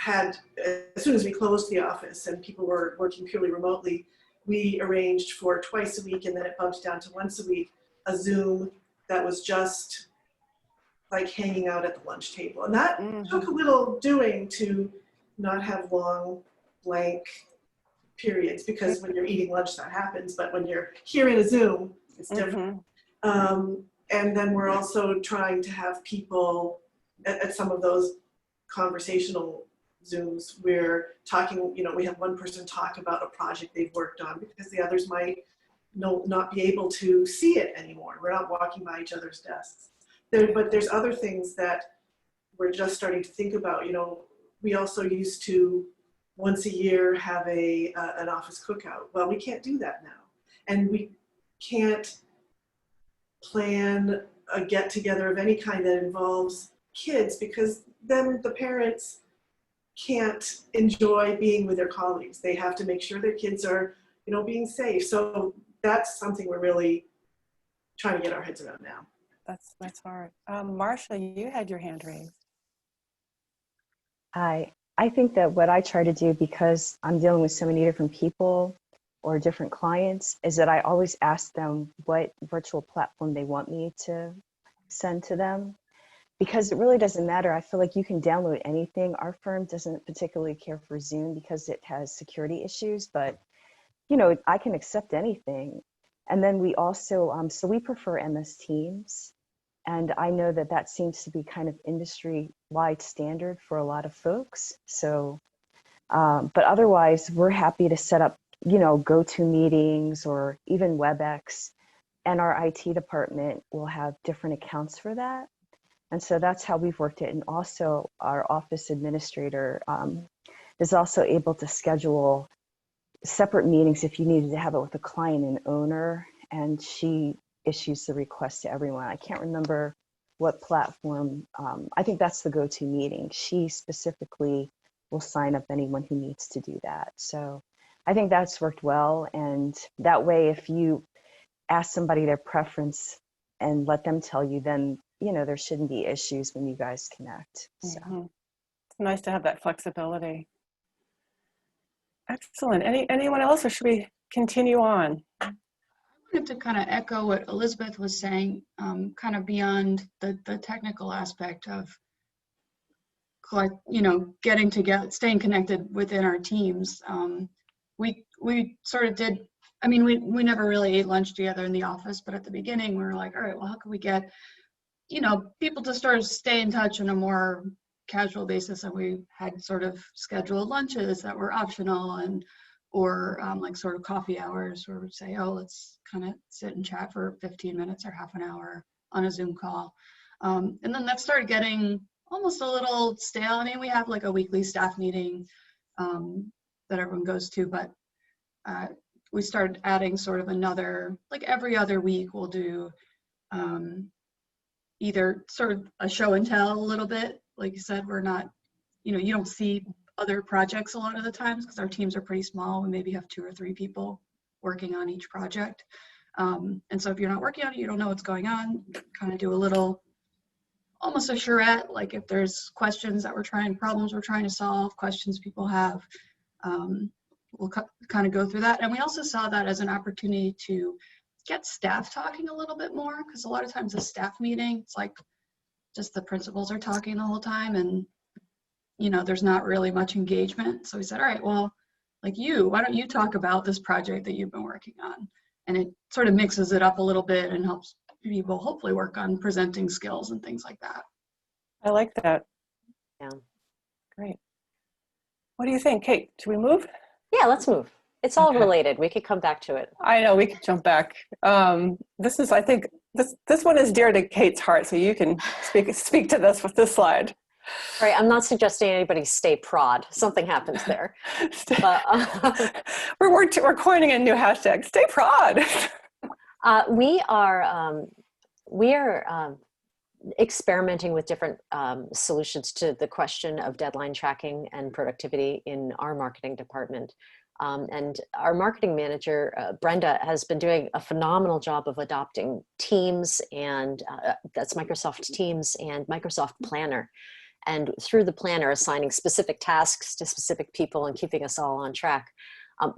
closed the office and people were working purely remotely, we arranged for twice a week, and then it bumped down to once a week, a Zoom that was just like hanging out at the lunch table. And that took a little doing to not have long blank periods, because when you're eating lunch that happens, but when you're here in a Zoom, it's different. And then we're also trying to have people at some of those conversational Zooms, we're talking, you know, we have one person talk about a project they've worked on, because the others might not be able to see it anymore. We're not walking by each other's desks. But there's other things that we're just starting to think about. You know, we also used to once a year have an office cookout. Well, we can't do that now. And we can't plan a get together of any kind that involves kids, because then the parents can't enjoy being with their colleagues. They have to make sure their kids are, you know, being safe. So that's something we're really trying to get our heads around now. That's hard. Marcia, you had your hand raised. I think that what I try to do, because I'm dealing with so many different people or different clients, is that I always ask them what virtual platform they want me to send to them, because it really doesn't matter. I feel like you can download anything. Our firm doesn't particularly care for Zoom because it has security issues, but you know, I can accept anything. And then we also, so we prefer MS Teams. And I know that that seems to be kind of industry-wide standard for a lot of folks. So, but otherwise, we're happy to set up, you know, GoToMeetings or even WebEx. And our IT department will have different accounts for that. And so that's how we've worked it. And also our office administrator is also able to schedule separate meetings if you needed to have it with a client and owner. And she issues the request to everyone. I can't remember what platform. I think that's the GoToMeeting. She specifically will sign up anyone who needs to do that. So I think that's worked well. And that way, if you ask somebody their preference and let them tell you, then, you know, there shouldn't be issues when you guys connect. So. It's nice to have that flexibility. Excellent. Anyone else, or should we continue on? I wanted to kind of echo what Elizabeth was saying, kind of beyond the technical aspect of, like, you know, getting together, staying connected within our teams. We sort of did, I mean, we never really ate lunch together in the office, but at the beginning we were like, all right, well, how can we get, you know, people to sort of stay in touch on a more casual basis? And we had sort of scheduled lunches that were optional, and or like sort of coffee hours where we'd say, oh, let's kind of sit and chat for 15 minutes or half an hour on a Zoom call. And then that started getting almost a little stale. I mean, we have like a weekly staff meeting that everyone goes to, but we started adding sort of another, like every other week we'll do either sort of a show and tell a little bit. Like you said, we're not, you know, you don't see other projects a lot of the times because our teams are pretty small. We maybe have 2 or 3 people working on each project. And so if you're not working on it, you don't know what's going on. Kind of do a little, almost a charrette, like if there's questions that problems we're trying to solve, questions people have, we'll kind of go through that. And we also saw that as an opportunity to get staff talking a little bit more, because a lot of times a staff meeting, it's like just the principals are talking the whole time, and you know, there's not really much engagement. So we said, all right, well, like why don't you talk about this project that you've been working on? And it sort of mixes it up a little bit and helps people hopefully work on presenting skills and things like that. I like that. Yeah. Great. What do you think, Kate? Should we move? Yeah, let's move. It's all related. We could come back to it. I know, we could jump back. This is, I think, this one is dear to Kate's heart, so you can speak to this with this slide. Right, I'm not suggesting anybody stay prod. Something happens there. We're coining a new hashtag, stay prod. We are experimenting with different solutions to the question of deadline tracking and productivity in our marketing department. And our marketing manager, Brenda, has been doing a phenomenal job of adopting Teams, and that's Microsoft Teams and Microsoft Planner. And through the planner, assigning specific tasks to specific people and keeping us all on track.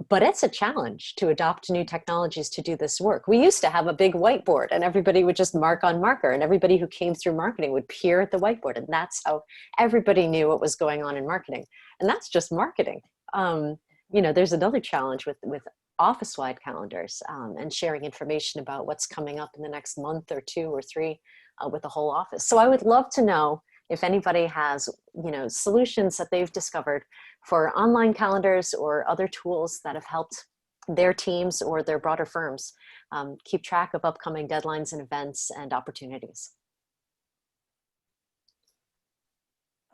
But it's a challenge to adopt new technologies to do this work. We used to have a big whiteboard and everybody would just mark on marker, and everybody who came through marketing would peer at the whiteboard, and that's how everybody knew what was going on in marketing. And that's just marketing. You know, there's another challenge with office-wide calendars and sharing information about what's coming up in the next month or 2 or 3 with the whole office. So I would love to know if anybody has, you know, solutions that they've discovered for online calendars or other tools that have helped their teams or their broader firms keep track of upcoming deadlines and events and opportunities.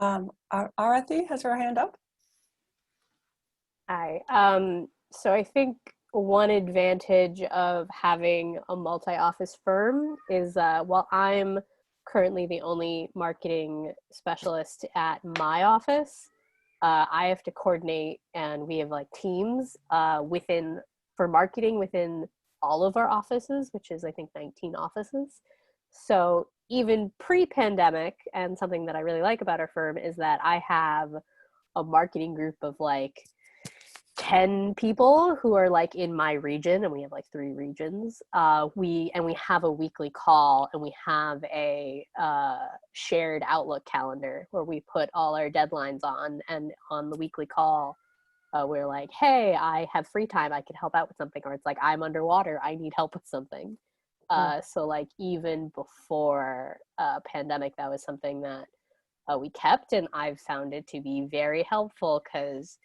Arati has her hand up. Hi. So I think one advantage of having a multi-office firm is while I'm currently the only marketing specialist at my office, I have to coordinate, and we have like teams for marketing within all of our offices, which is I think 19 offices. So even pre-pandemic, and something that I really like about our firm is that I have a marketing group of like 10 people who are like in my region, and we have like 3 regions. We have a weekly call, and we have a shared Outlook calendar where we put all our deadlines on, and on the weekly call, we're like, hey, I have free time, I could help out with something, or it's like, I'm underwater, I need help with something. So like even before pandemic, that was something that we kept, and I've found it to be very helpful because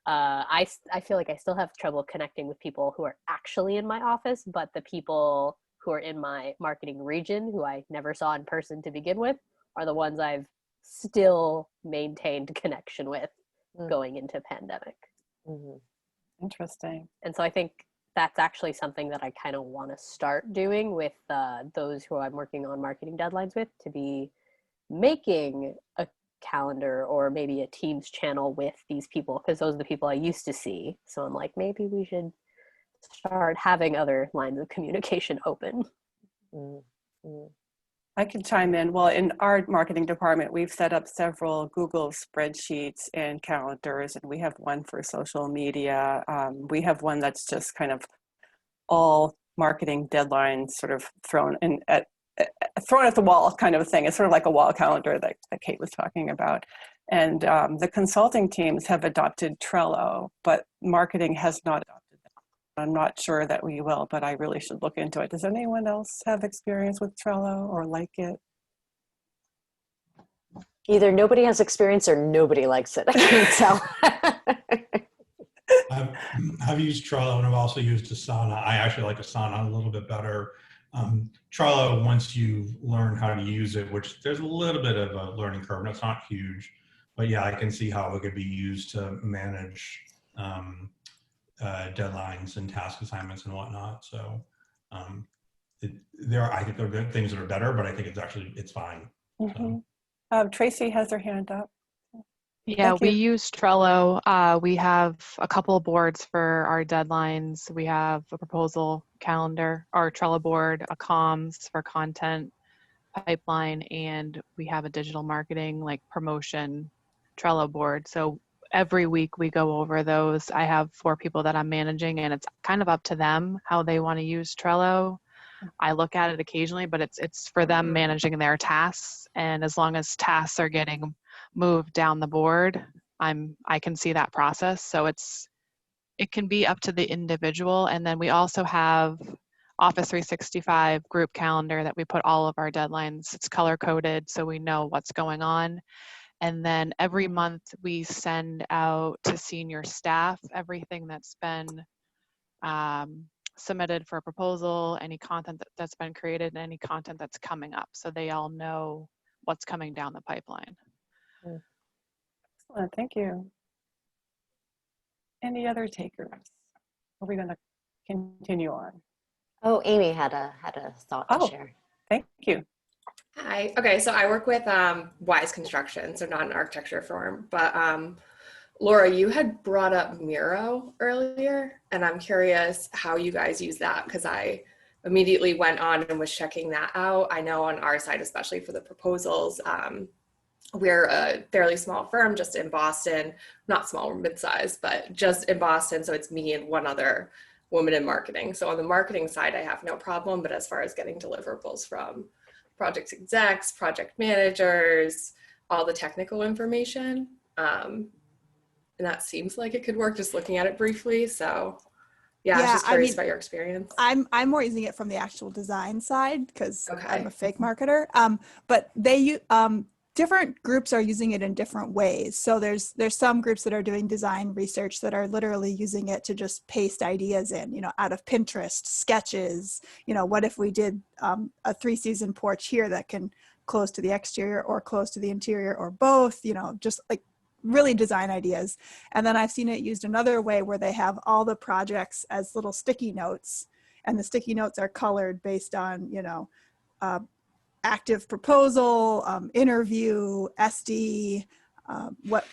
I feel like I still have trouble connecting with people who are actually in my office, but the people who are in my marketing region, who I never saw in person to begin with, are the ones I've still maintained connection with going into pandemic. Interesting. And so I think that's actually something that I kind of want to start doing with those who I'm working on marketing deadlines with, to be making a calendar or maybe a Teams channel with these people, because those are the people I used to see. So I'm like, maybe we should start having other lines of communication open. I can chime in. Well, in our marketing department, we've set up several Google spreadsheets and calendars, and we have one for social media. We have one that's just kind of all marketing deadlines sort of thrown at the wall kind of a thing. It's sort of like a wall calendar that Kate was talking about. And the consulting teams have adopted Trello, but marketing has not adopted that. I'm not sure that we will, but I really should look into it. Does anyone else have experience with Trello or like it? Either nobody has experience or nobody likes it. I can't tell. I've used Trello, and I've also used Asana. I actually like Asana a little bit better. Trello, once you learn how to use it, which there's a little bit of a learning curve, and it's not huge, but yeah, I can see how it could be used to manage deadlines and task assignments and whatnot. So I think there are things that are better, but I think it's fine. Tracy has her hand up. Yeah, we use Trello. We have a couple of boards for our deadlines. We have a proposal calendar, our Trello board, a comms for content pipeline, and we have a digital marketing like promotion Trello board. So every week we go over those. I have 4 people that I'm managing, and it's kind of up to them how they want to use Trello. I look at it occasionally, but it's for them managing their tasks. And as long as tasks are getting moved down the board, I can see that process. So it can be up to the individual. And then we also have Office 365 group calendar that we put all of our deadlines. It's color coded, so we know what's going on. And then every month we send out to senior staff everything that's been submitted for a proposal, any content that's been created, and any content that's coming up, so they all know what's coming down the pipeline. Excellent, thank you. Any other takers? Are we going to continue on? Oh, Amy had a thought to share. Thank you. Hi. Okay, so I work with Wise Construction, so not an architecture firm, but Laura, you had brought up Miro earlier, and I'm curious how you guys use that, because I immediately went on and was checking that out. I know on our side, especially for the proposals, we're a fairly small firm just in Boston, not small, we're mid-sized, but just in Boston. So it's me and one other woman in marketing. So on the marketing side, I have no problem, but as far as getting deliverables from project execs, project managers, all the technical information, and that seems like it could work just looking at it briefly. So yeah, I was just curious about your experience. I'm more using it from the actual design side because I'm a fake marketer. But different groups are using it in different ways. So there's some groups that are doing design research that are literally using it to just paste ideas in, you know, out of Pinterest, sketches, you know, what if we did a 3-season porch here that can close to the exterior or close to the interior or both, you know, just like really design ideas. And then I've seen it used another way where they have all the projects as little sticky notes, and the sticky notes are colored based on, you know, active proposal, interview, SD, what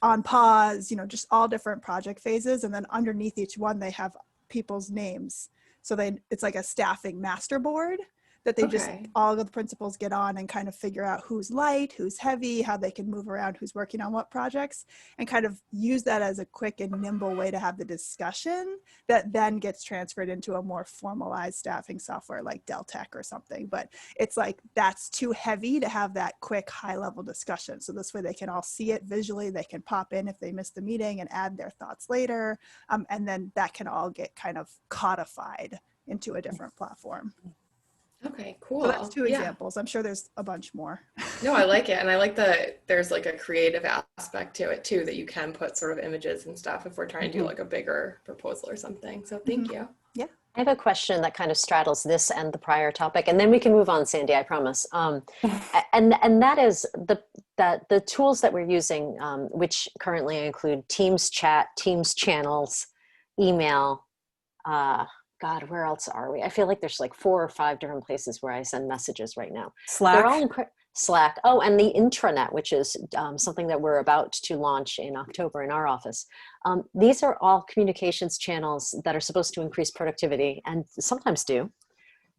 on pause, you know, just all different project phases. And then underneath each one, they have people's names. So it's like a staffing master board that they just, all of the principals get on and kind of figure out who's light, who's heavy, how they can move around, who's working on what projects, and kind of use that as a quick and nimble way to have the discussion that then gets transferred into a more formalized staffing software like Deltec or something. But it's like, that's too heavy to have that quick high level discussion. So this way they can all see it visually, they can pop in if they missed the meeting and add their thoughts later. And then that can all get kind of codified into a different platform. Okay, cool. So that's two examples. I'm sure there's a bunch more. No, I like it. And I like that there's like a creative aspect to it too, that you can put sort of images and stuff if we're trying to do like a bigger proposal or something. So thank you. Yeah. I have a question that kind of straddles this and the prior topic, and then we can move on, Sandy, I promise. And that is the tools that we're using, which currently include Teams chat, Teams channels, email, God, where else are we? I feel like there's like 4 or 5 different places where I send messages right now. Slack. They're all Slack. Oh, and the intranet, which is something that we're about to launch in October in our office. These are all communications channels that are supposed to increase productivity, and sometimes do.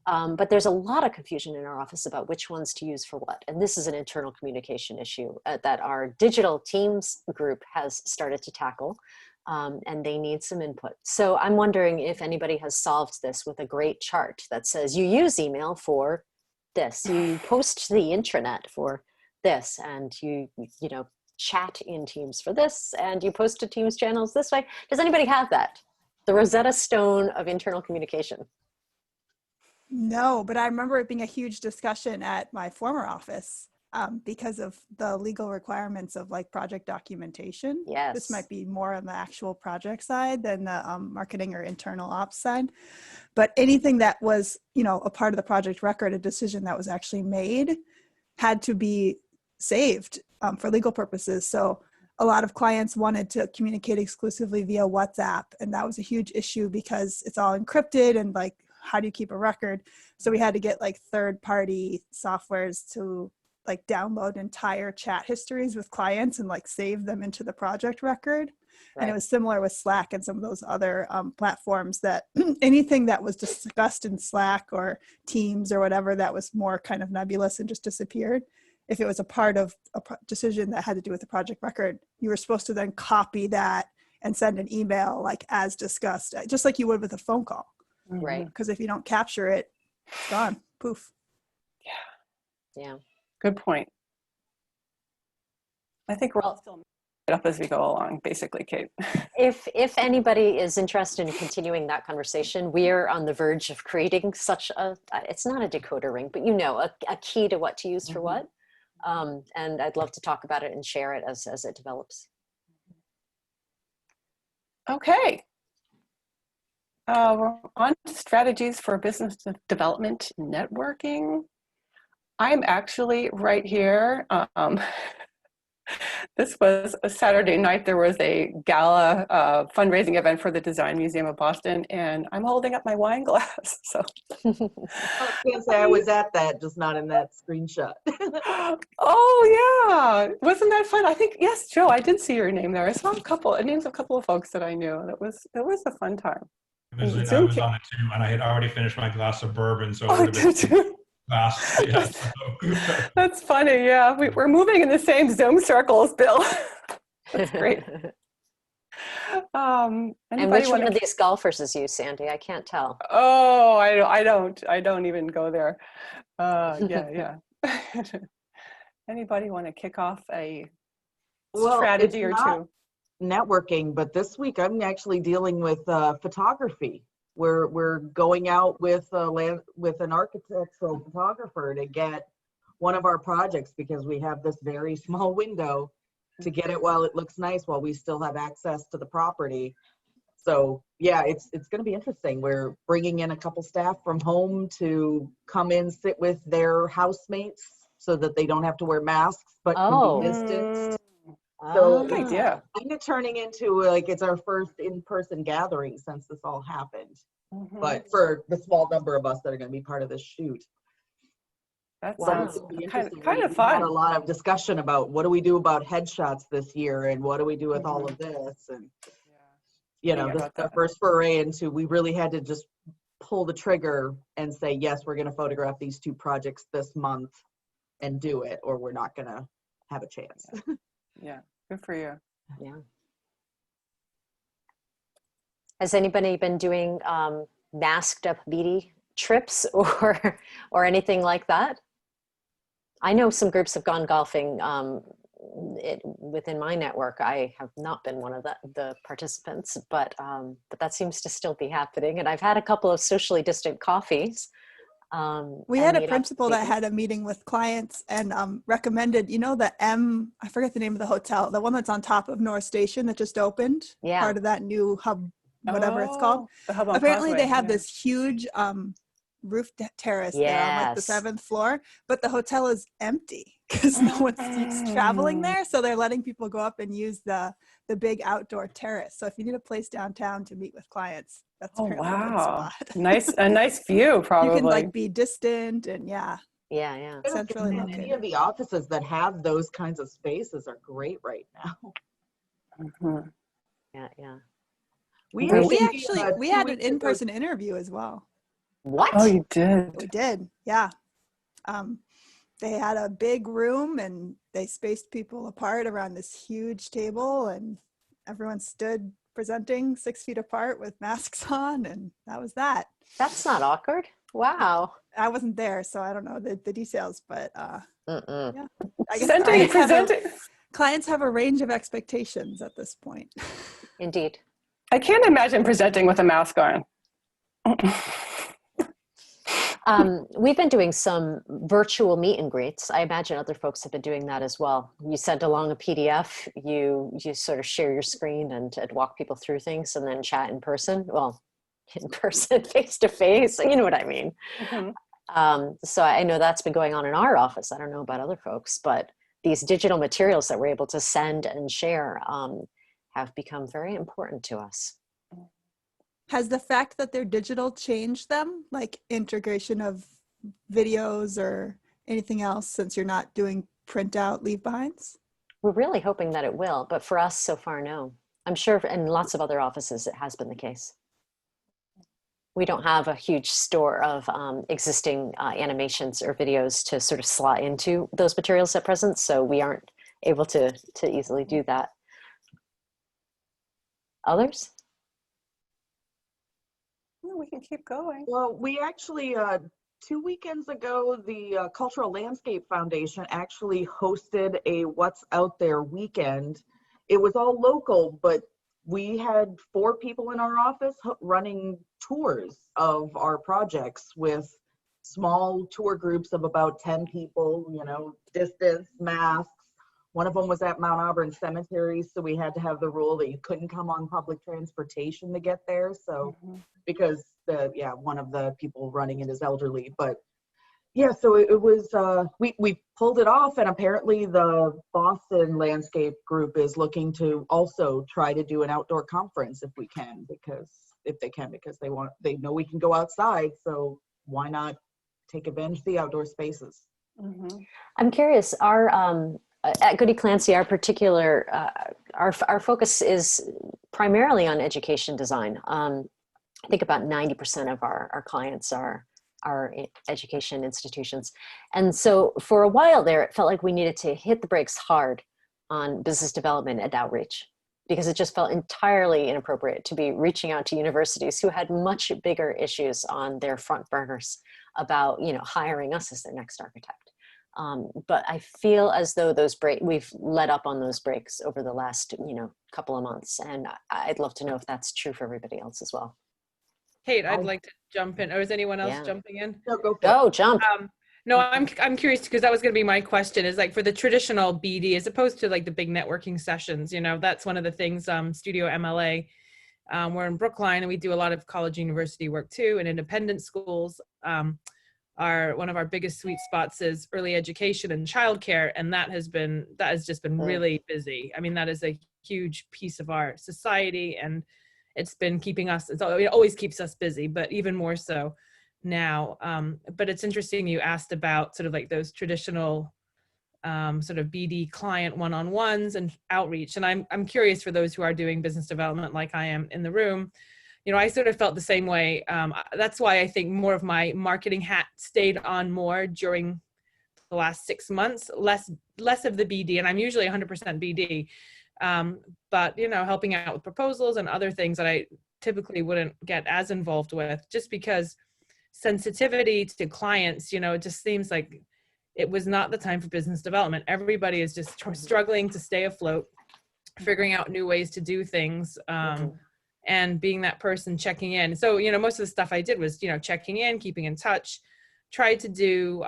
But there's a lot of confusion in our office about which ones to use for what. And this is an internal communication issue that our digital teams group has started to tackle. And they need some input. So I'm wondering if anybody has solved this with a great chart that says you use email for this, you post to the intranet for this, and you know, chat in Teams for this, and you post to Teams channels this way. Does anybody have that? The Rosetta Stone of internal communication. No, but I remember it being a huge discussion at my former office because of the legal requirements of like project documentation. Yes. This might be more on the actual project side than the marketing or internal ops side. But anything that was, you know, a part of the project record, a decision that was actually made, had to be saved for legal purposes. So a lot of clients wanted to communicate exclusively via WhatsApp. And that was a huge issue because it's all encrypted and like, how do you keep a record? So we had to get like third-party softwares to like download entire chat histories with clients and like save them into the project record. Right. And it was similar with Slack and some of those other platforms that anything that was discussed in Slack or Teams or whatever that was more kind of nebulous and just disappeared. If it was a part of a decision that had to do with the project record, you were supposed to then copy that and send an email like as discussed, just like you would with a phone call. Right. Because if you don't capture it, it's gone. Poof. Yeah. Good point. I think we're all still making it up as we go along, basically, Kate. If anybody is interested in continuing that conversation, we're on the verge of creating such a, it's not a decoder ring, but you know, a key to what to use for what. And I'd love to talk about it and share it as it develops. Okay. We're on to strategies for business development networking. I'm actually right here. This was a Saturday night. There was a gala fundraising event for the Design Museum of Boston, and I'm holding up my wine glass. So I can't say I was at that, just not in that screenshot. Oh yeah, wasn't that fun? I think yes, Joe. I did see your name there. I saw names of a couple of folks that I knew. It was a fun time. I was on it too, and I had already finished my glass of bourbon, so it would have been fast. Yeah, That's funny. Yeah, we're moving in the same Zoom circles, Bill. That's great. And which one of these golfers is you, Sandy? I can't tell. Oh, I don't even go there. Yeah. Anybody want to kick off a strategy or two? Networking, but this week I'm actually dealing with photography. We're going out with an architectural photographer to get one of our projects because we have this very small window to get it while it looks nice, while we still have access to the property. So yeah, it's going to be interesting. We're bringing in a couple staff from home to come in, sit with their housemates so that they don't have to wear masks, but can be distanced. So Good idea. kind of turning into like it's our first in-person gathering since this all happened. But for the small number of us that are going to be part of this shoot. That So sounds it'll be kind interesting. of We had fun. a lot of discussion about what do we do about headshots this year and what do we do with all of this, and you know, this is our first foray into, we really had to just pull the trigger and say, yes, we're going to photograph these 2 projects this month and do it, or we're not going to have a chance. Yeah, good for you. Yeah. Has anybody been doing masked up beady trips or anything like that? I know some groups have gone golfing within my network. I have not been one of the participants, but that seems to still be happening. And I've had a couple of socially distant coffees. We had a principal that had a meeting with clients and recommended, you know, I forget the name of the hotel, the one that's on top of North Station that just opened, part of that new hub, whatever it's called. The hub on Apparently Causeway, they have yeah. this huge roof terrace there on like the 7th floor, but the hotel is empty because no one's traveling there. So they're letting people go up and use the big outdoor terrace. So if you need a place downtown to meet with clients, that's apparently a good spot. A nice view, probably. You can like be distant and yeah. Centrally And any located. of the offices that have those kinds of spaces are great right now. Yeah. We had an in-person interview as well. What? Oh, you did? We did, yeah. They had a big room and they spaced people apart around this huge table, and everyone stood presenting 6 feet apart with masks on, and that was that. That's not awkward. Wow. I wasn't there, so I don't know the details, but yeah. I guess Presenting, clients have a range of expectations at this point. Indeed. I can't imagine presenting with a mask on. We've been doing some virtual meet and greets. I imagine other folks have been doing that as well. You send along a PDF, you sort of share your screen and walk people through things, and then chat in person. Well, in person, face to face, you know what I mean. So I know that's been going on in our office. I don't know about other folks, but these digital materials that we're able to send and share have become very important to us. Has the fact that they're digital changed them, like integration of videos or anything else, since you're not doing printout leave behinds? We're really hoping that it will, but for us so far, no. I'm sure in lots of other offices it has been the case. We don't have a huge store of existing animations or videos to sort of slot into those materials at present, so we aren't able to easily do that. Others? We can keep going. Well, we actually, 2 weekends ago, the Cultural Landscape Foundation actually hosted a What's Out There weekend. It was all local, but we had 4 people in our office running tours of our projects with small tour groups of about 10 people, you know, distance, masks. One of them was at Mount Auburn Cemetery, so we had to have the rule that you couldn't come on public transportation to get there. So because one of the people running it is elderly, but yeah, so it was, we pulled it off, and apparently the Boston Landscape Group is looking to also try to do an outdoor conference if they can, because they know we can go outside, so why not take advantage of the outdoor spaces? I'm curious, at Goody Clancy, our particular, our focus is primarily on education design. I think about 90% of our clients are education institutions. And so for a while there, it felt like we needed to hit the brakes hard on business development and outreach, because it just felt entirely inappropriate to be reaching out to universities who had much bigger issues on their front burners about, hiring us as their next architect. But I feel as though we've let up on those brakes over the last, couple of months. And I'd love to know if that's true for everybody else as well. Kate, I'd like to jump in. Or is anyone else jumping in? No, go Go, jump. No, I'm curious because that was going to be my question, is like for the traditional BD as opposed to like the big networking sessions, that's one of the things, Studio MLA, we're in Brookline and we do a lot of college university work too, and independent schools. One of our biggest sweet spots is early education and childcare, and that has just been really busy. I mean, that is a huge piece of our society, and it's been keeping us, it always keeps us busy, but even more so now. But it's interesting you asked about sort of like those traditional sort of BD client one-on-ones and outreach. And I'm curious for those who are doing business development like I am in the room, I sort of felt the same way. That's why I think more of my marketing hat stayed on more during the last 6 months, less of the BD, and I'm usually 100% BD. But, helping out with proposals and other things that I typically wouldn't get as involved with, just because sensitivity to clients, it just seems like it was not the time for business development. Everybody is just struggling to stay afloat, figuring out new ways to do things, and being that person checking in. So, most of the stuff I did was, checking in, keeping in touch, tried to do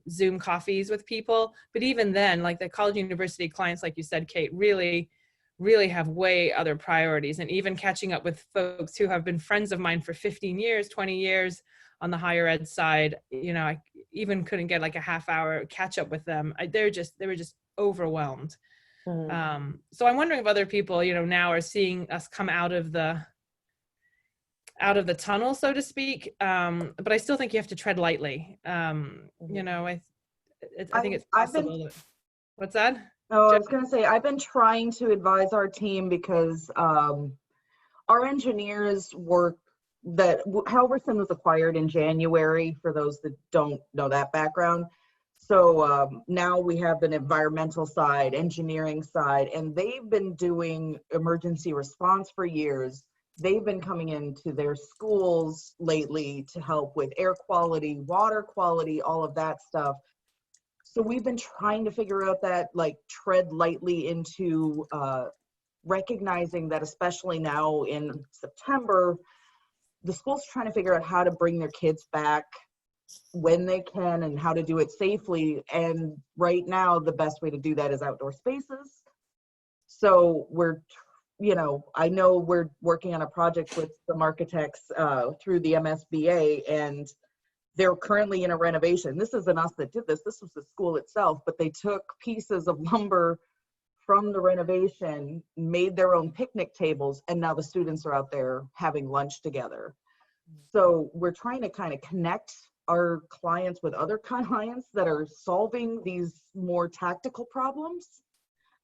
Zoom coffees with people. But even then, like the college university clients, like you said, Kate, really have way other priorities. And even catching up with folks who have been friends of mine for 15 years, 20 years on the higher ed side, I even couldn't get like a half hour catch up with them. They were just overwhelmed. So I'm wondering if other people, now are seeing us come out of the tunnel, so to speak. But I still think you have to tread lightly. I think it's possible. What's that? Oh, I was going to say, I've been trying to advise our team because our engineers work Halverson was acquired in January, for those that don't know that background. So now we have an environmental side, engineering side, and they've been doing emergency response for years. They've been coming into their schools lately to help with air quality, water quality, all of that stuff. So we've been trying to figure out that, like, tread lightly into recognizing that, especially now in September, the school's trying to figure out how to bring their kids back when they can and how to do it safely. And right now, the best way to do that is outdoor spaces. So I know we're working on a project with some architects through the MSBA, and they're currently in a renovation. This isn't us that did this. This was the school itself, but they took pieces of lumber from the renovation, made their own picnic tables, and now the students are out there having lunch together. So we're trying to kind of connect our clients with other clients that are solving these more tactical problems.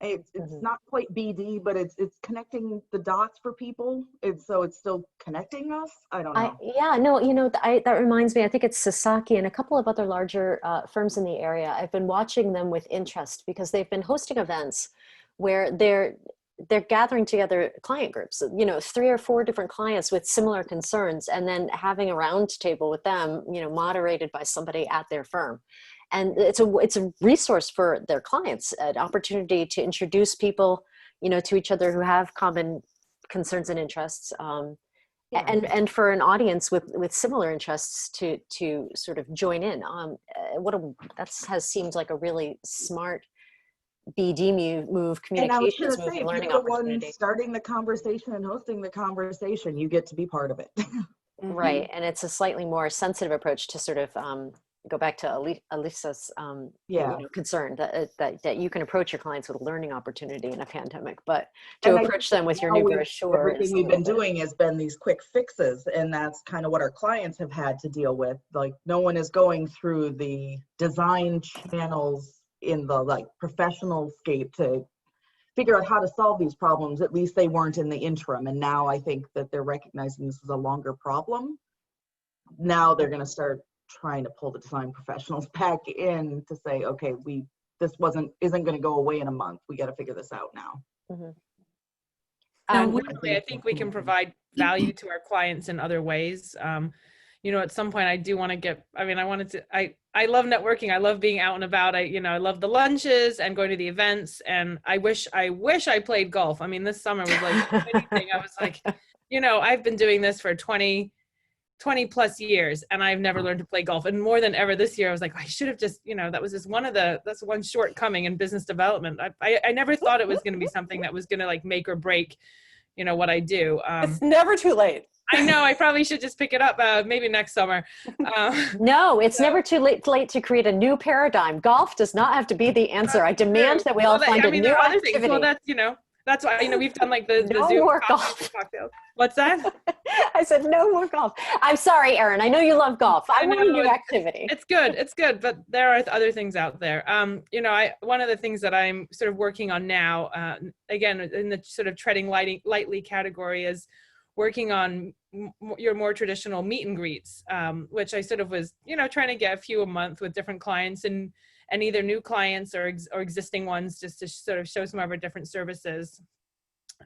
It's not quite BD, but it's connecting the dots for people. So it's still connecting us. I don't know. That reminds me, I think it's Sasaki and a couple of other larger firms in the area. I've been watching them with interest because they've been hosting events where they're gathering together client groups, 3 or 4 different clients with similar concerns, and then having a round table with them, moderated by somebody at their firm. And it's a resource for their clients, an opportunity to introduce people, to each other who have common concerns and interests, and for an audience with similar interests to sort of join in. That has seemed like a really smart BD move, communications move, learning opportunity. You're the one starting the conversation and hosting the conversation, you get to be part of it. Right, and it's a slightly more sensitive approach to sort of go back to Alisa's concern that you can approach your clients with a learning opportunity in a pandemic, but to approach them with your new brochure. Everything we've been doing has been these quick fixes, and that's kind of what our clients have had to deal with. Like, no one is going through the design channels in the professional scape to figure out how to solve these problems. At least they weren't in the interim, and now I think that they're recognizing this is a longer problem. Now they're going to start trying to pull the design professionals back in to say, okay, this isn't going to go away in a month. We got to figure this out now. I think we can provide value to our clients in other ways. At some point I do want to I love networking. I love being out and about. I love the lunches and going to the events. And I wish I played golf. I mean, this summer was like anything. I was like, I've been doing this for 20 20 plus years, and I've never learned to play golf. And more than ever this year, I was like, I should have just, that was just that's one shortcoming in business development. I never thought it was going to be something that was going to like make or break, what I do. It's never too late. I know I probably should just pick it up maybe next summer. No, it's never too late to create a new paradigm. Golf does not have to be the answer. I demand that we all find a new there are other activity. things. Well, that's why, we've done like the No Zoom more golf. What's that? I said no more golf. I'm sorry, Erin. I know you love golf. I want a new activity. It's good, but there are other things out there. One of the things that I'm sort of working on now, again, in the sort of treading lightly category, is working on your more traditional meet and greets, which I sort of was, trying to get a few a month with different clients and either new clients or existing ones, just to sort of show some of our different services.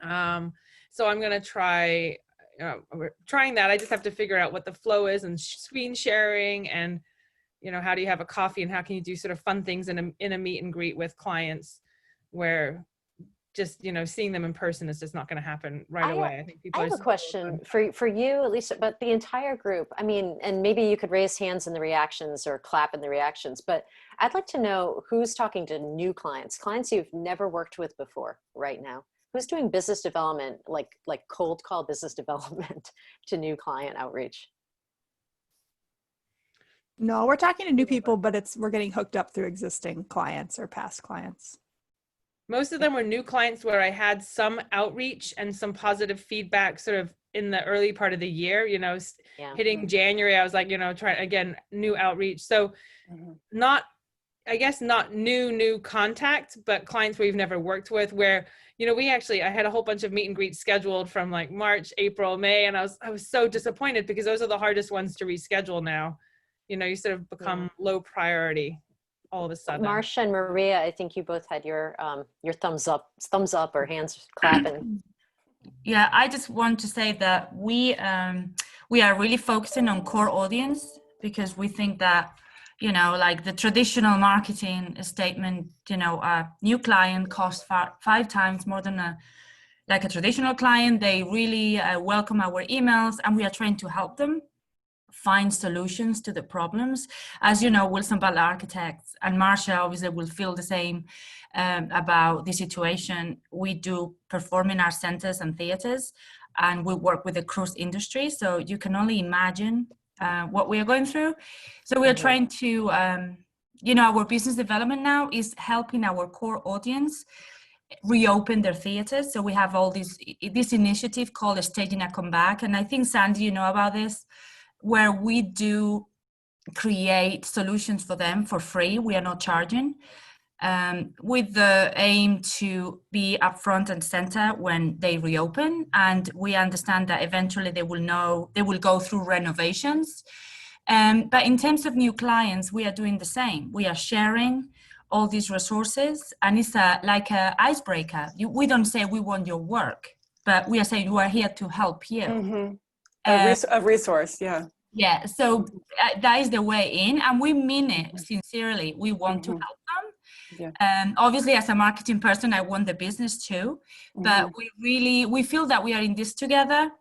So I'm going to try, we're trying that. I just have to figure out what the flow is and screen sharing and, how do you have a coffee and how can you do sort of fun things in a meet and greet with clients where just, seeing them in person is just not going to happen right away. I think people I have a question for you, at least, but the entire group. I mean, and maybe you could raise hands in the reactions or clap in the reactions, but I'd like to know who's talking to new clients you've never worked with before right now. Who's doing business development, like cold call business development to new client outreach? No, we're talking to new people, but we're getting hooked up through existing clients or past clients. Most of them were new clients where I had some outreach and some positive feedback sort of in the early part of the year, hitting January, I was like, try again, new outreach. So not new contact, but clients we've never worked with where, I had a whole bunch of meet and greets scheduled from like March, April, May. And I was so disappointed because those are the hardest ones to reschedule now. You sort of become low priority all of a sudden. Marcia and Maria, I think you both had your thumbs up or hands clapping. Yeah, I just want to say that we are really focusing on core audience because we think that, like the traditional marketing statement, a new client costs 5 times more than a traditional client. They really welcome our emails, and we are trying to help them find solutions to the problems. As you know, Wilson Butler Architects and Marcia obviously will feel the same about the situation. We do perform in our centers and theaters, and we work with the cruise industry. So you can only imagine what we are going through. So we are trying to, our business development now is helping our core audience reopen their theaters. So we have all this initiative called Staging a Comeback. And I think, Sandy, you know about this, where we do create solutions for them for free. We are not charging, with the aim to be upfront and center when they reopen. And we understand that eventually they will go through renovations. But in terms of new clients, we are doing the same. We are sharing all these resources, and it's like an icebreaker. We don't say we want your work, but we are saying we are here to help you. Mm-hmm. A resource, yeah. Yeah, so that is the way in, and we mean it sincerely. We want to help them. Yeah. Obviously, as a marketing person, I want the business too, but we feel that we are in this together,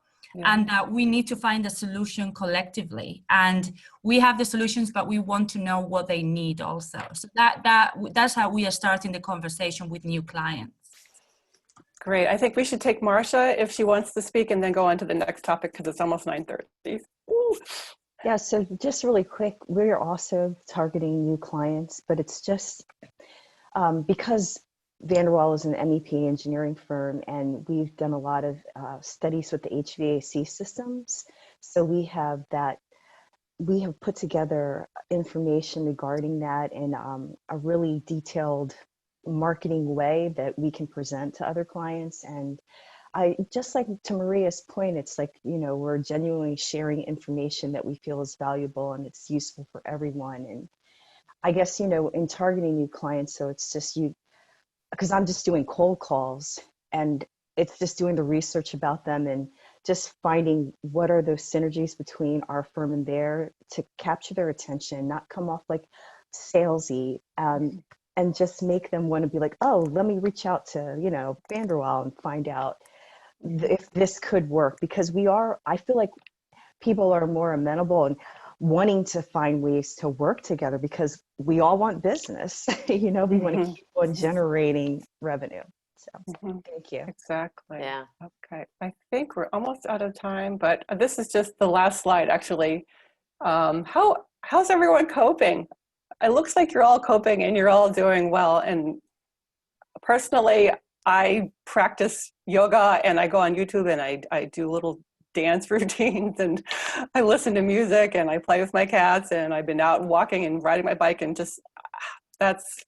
and that we need to find a solution collectively. And we have the solutions, but we want to know what they need also. So that's how we are starting the conversation with new clients. Great. I think we should take Marcia if she wants to speak and then go on to the next topic because it's almost 9:30. Yeah, so just really quick, we're also targeting new clients, but it's just because Vanderwall is an MEP engineering firm, and we've done a lot of studies with the HVAC systems. So we have put together information regarding that in a really detailed marketing way that we can present to other clients. And I just like to Maria's point, it's like, we're genuinely sharing information that we feel is valuable and it's useful for everyone. And I guess, in targeting new clients, so it's just because I'm just doing cold calls, and it's just doing the research about them and just finding what are those synergies between our firm and theirs to capture their attention, not come off like salesy, and just make them want to be like, oh, let me reach out to, Vanderwall and find out if this could work, because I feel like people are more amenable and wanting to find ways to work together because we all want business. We want to keep on generating revenue. So thank you. Exactly. Yeah. Okay. I think we're almost out of time, but this is just the last slide, actually. How's everyone coping? It looks like you're all coping and you're all doing well. And personally, I practice yoga and I go on YouTube and I do little dance routines and I listen to music and I play with my cats and I've been out walking and riding my bike and just it's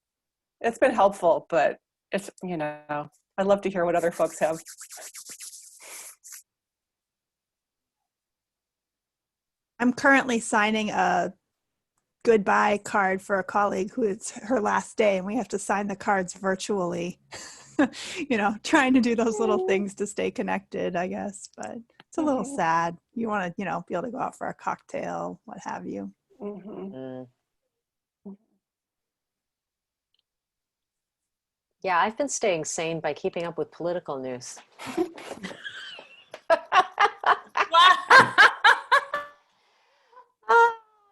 been helpful, but it's, I'd love to hear what other folks have. I'm currently signing a goodbye card for a colleague who it's her last day and we have to sign the cards virtually. Trying to do those little things to stay connected, I guess, but it's a little sad. You want to, be able to go out for a cocktail, what have you. Yeah, I've been staying sane by keeping up with political news.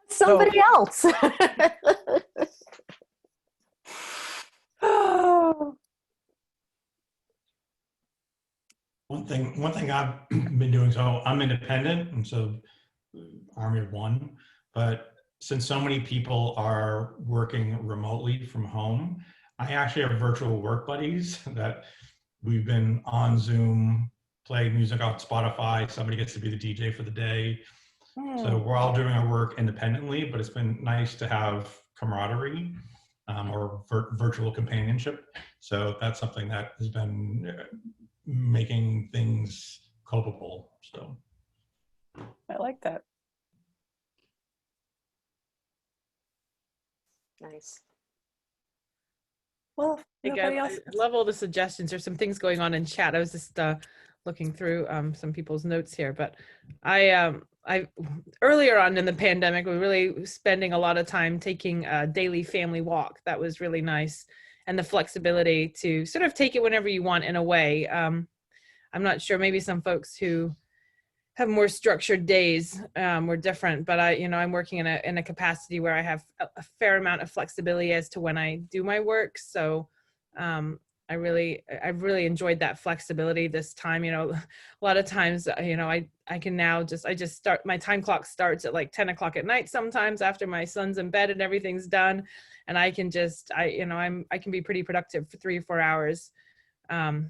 Somebody else. One thing I've been doing, so I'm independent, and so army of one, but since so many people are working remotely from home, I actually have virtual work buddies that we've been on Zoom, play music on Spotify, somebody gets to be the DJ for the day. So we're all doing our work independently, but it's been nice to have camaraderie or virtual companionship. So that's something that has been making things copable. So I like that. Nice. Well, nobody else. I love all the suggestions. There's some things going on in chat. I was just looking through some people's notes here, but I earlier on in the pandemic, we were really spending a lot of time taking a daily family walk. That was really nice, and the flexibility to sort of take it whenever you want in a way. I'm not sure, maybe some folks who have more structured days were different, but I'm working in a capacity where I have a fair amount of flexibility as to when I do my work. So I've really enjoyed that flexibility this time. A lot of times, I can now just start, my time clock starts at like 10 o'clock at night sometimes after my son's in bed and everything's done. And I can I can be pretty productive for 3 or 4 hours.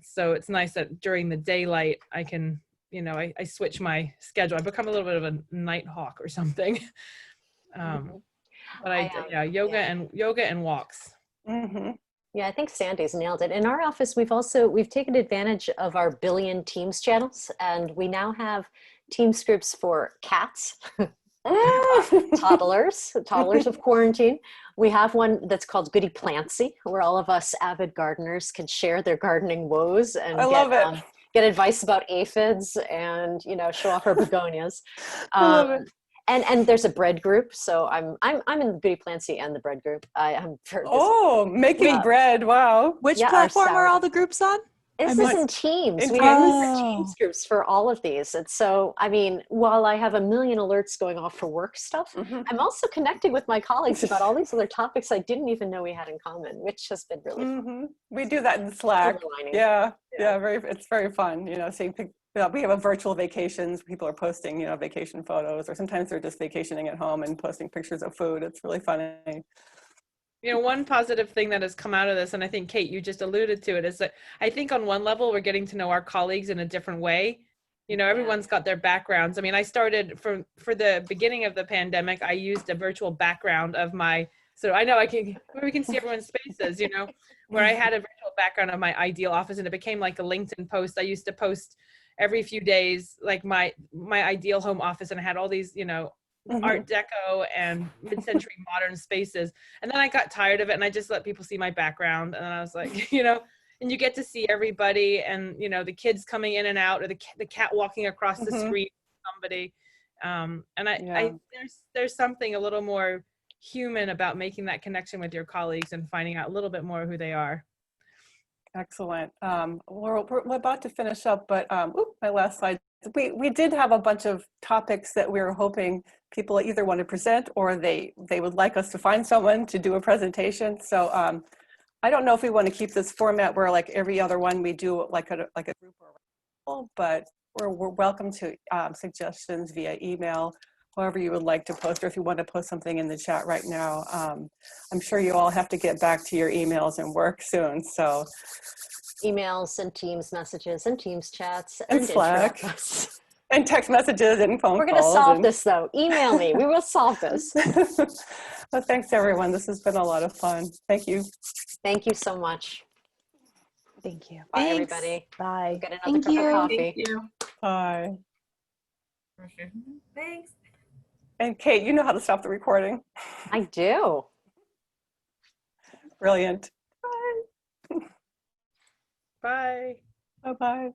So it's nice that during the daylight, I can, I switch my schedule. I become a little bit of a night hawk or something. But yoga and walks. Yeah, I think Sandy's nailed it. In our office, we've taken advantage of our billion Teams channels, and we now have Teams groups for cats, toddlers of quarantine. We have one that's called Goody Plancy, where all of us avid gardeners can share their gardening woes and get advice about aphids and show off our begonias. I love it. And there's a bread group, so I'm in the Goody Plancy and the bread group. Making bread! Wow. Which platform are all the groups on? This is in Teams. We have different Teams groups for all of these. And so, while I have a million alerts going off for work stuff, I'm also connecting with my colleagues about all these other topics I didn't even know we had in common, which has been really fun. We do that in Slack. Yeah, it's very fun. Seeing we have a virtual vacations. People are posting, vacation photos, or sometimes they're just vacationing at home and posting pictures of food. It's really funny. One positive thing that has come out of this, and I think, Kate, you just alluded to it, is that I think on one level, we're getting to know our colleagues in a different way. Everyone's got their backgrounds. I started for the beginning of the pandemic, I used a virtual background of so I know we can see everyone's faces, where I had a virtual background of my ideal office, and it became like a LinkedIn post. I used to post every few days, like my ideal home office, and I had all these, Art Deco and mid-century modern spaces. And then I got tired of it and I just let people see my background. And then I was like, and you get to see everybody and, the kids coming in and out, or the cat walking across the screen with somebody. And there's something a little more human about making that connection with your colleagues and finding out a little bit more who they are. Excellent. We're about to finish up, but my last slide we did have a bunch of topics that we were hoping people either want to present or they would like us to find someone to do a presentation. So I don't know if we want to keep this format where like every other one we do like a group or but we're welcome to suggestions via email, however you would like to post, or if you want to post something in the chat right now. I'm sure you all have to get back to your emails and work soon. So emails and Teams messages and Teams chats and Slack and text messages and phone calls. We're going to solve this though. Email me. We will solve this. Well, thanks everyone. This has been a lot of fun. Thank you. Thank you so much. Thank you. Bye, Thanks. everybody. Bye. Get another Thank cup you. of coffee. Thank you. Bye. Thanks. And Kate, you know how to stop the recording. I do. Brilliant. Bye. Bye-bye.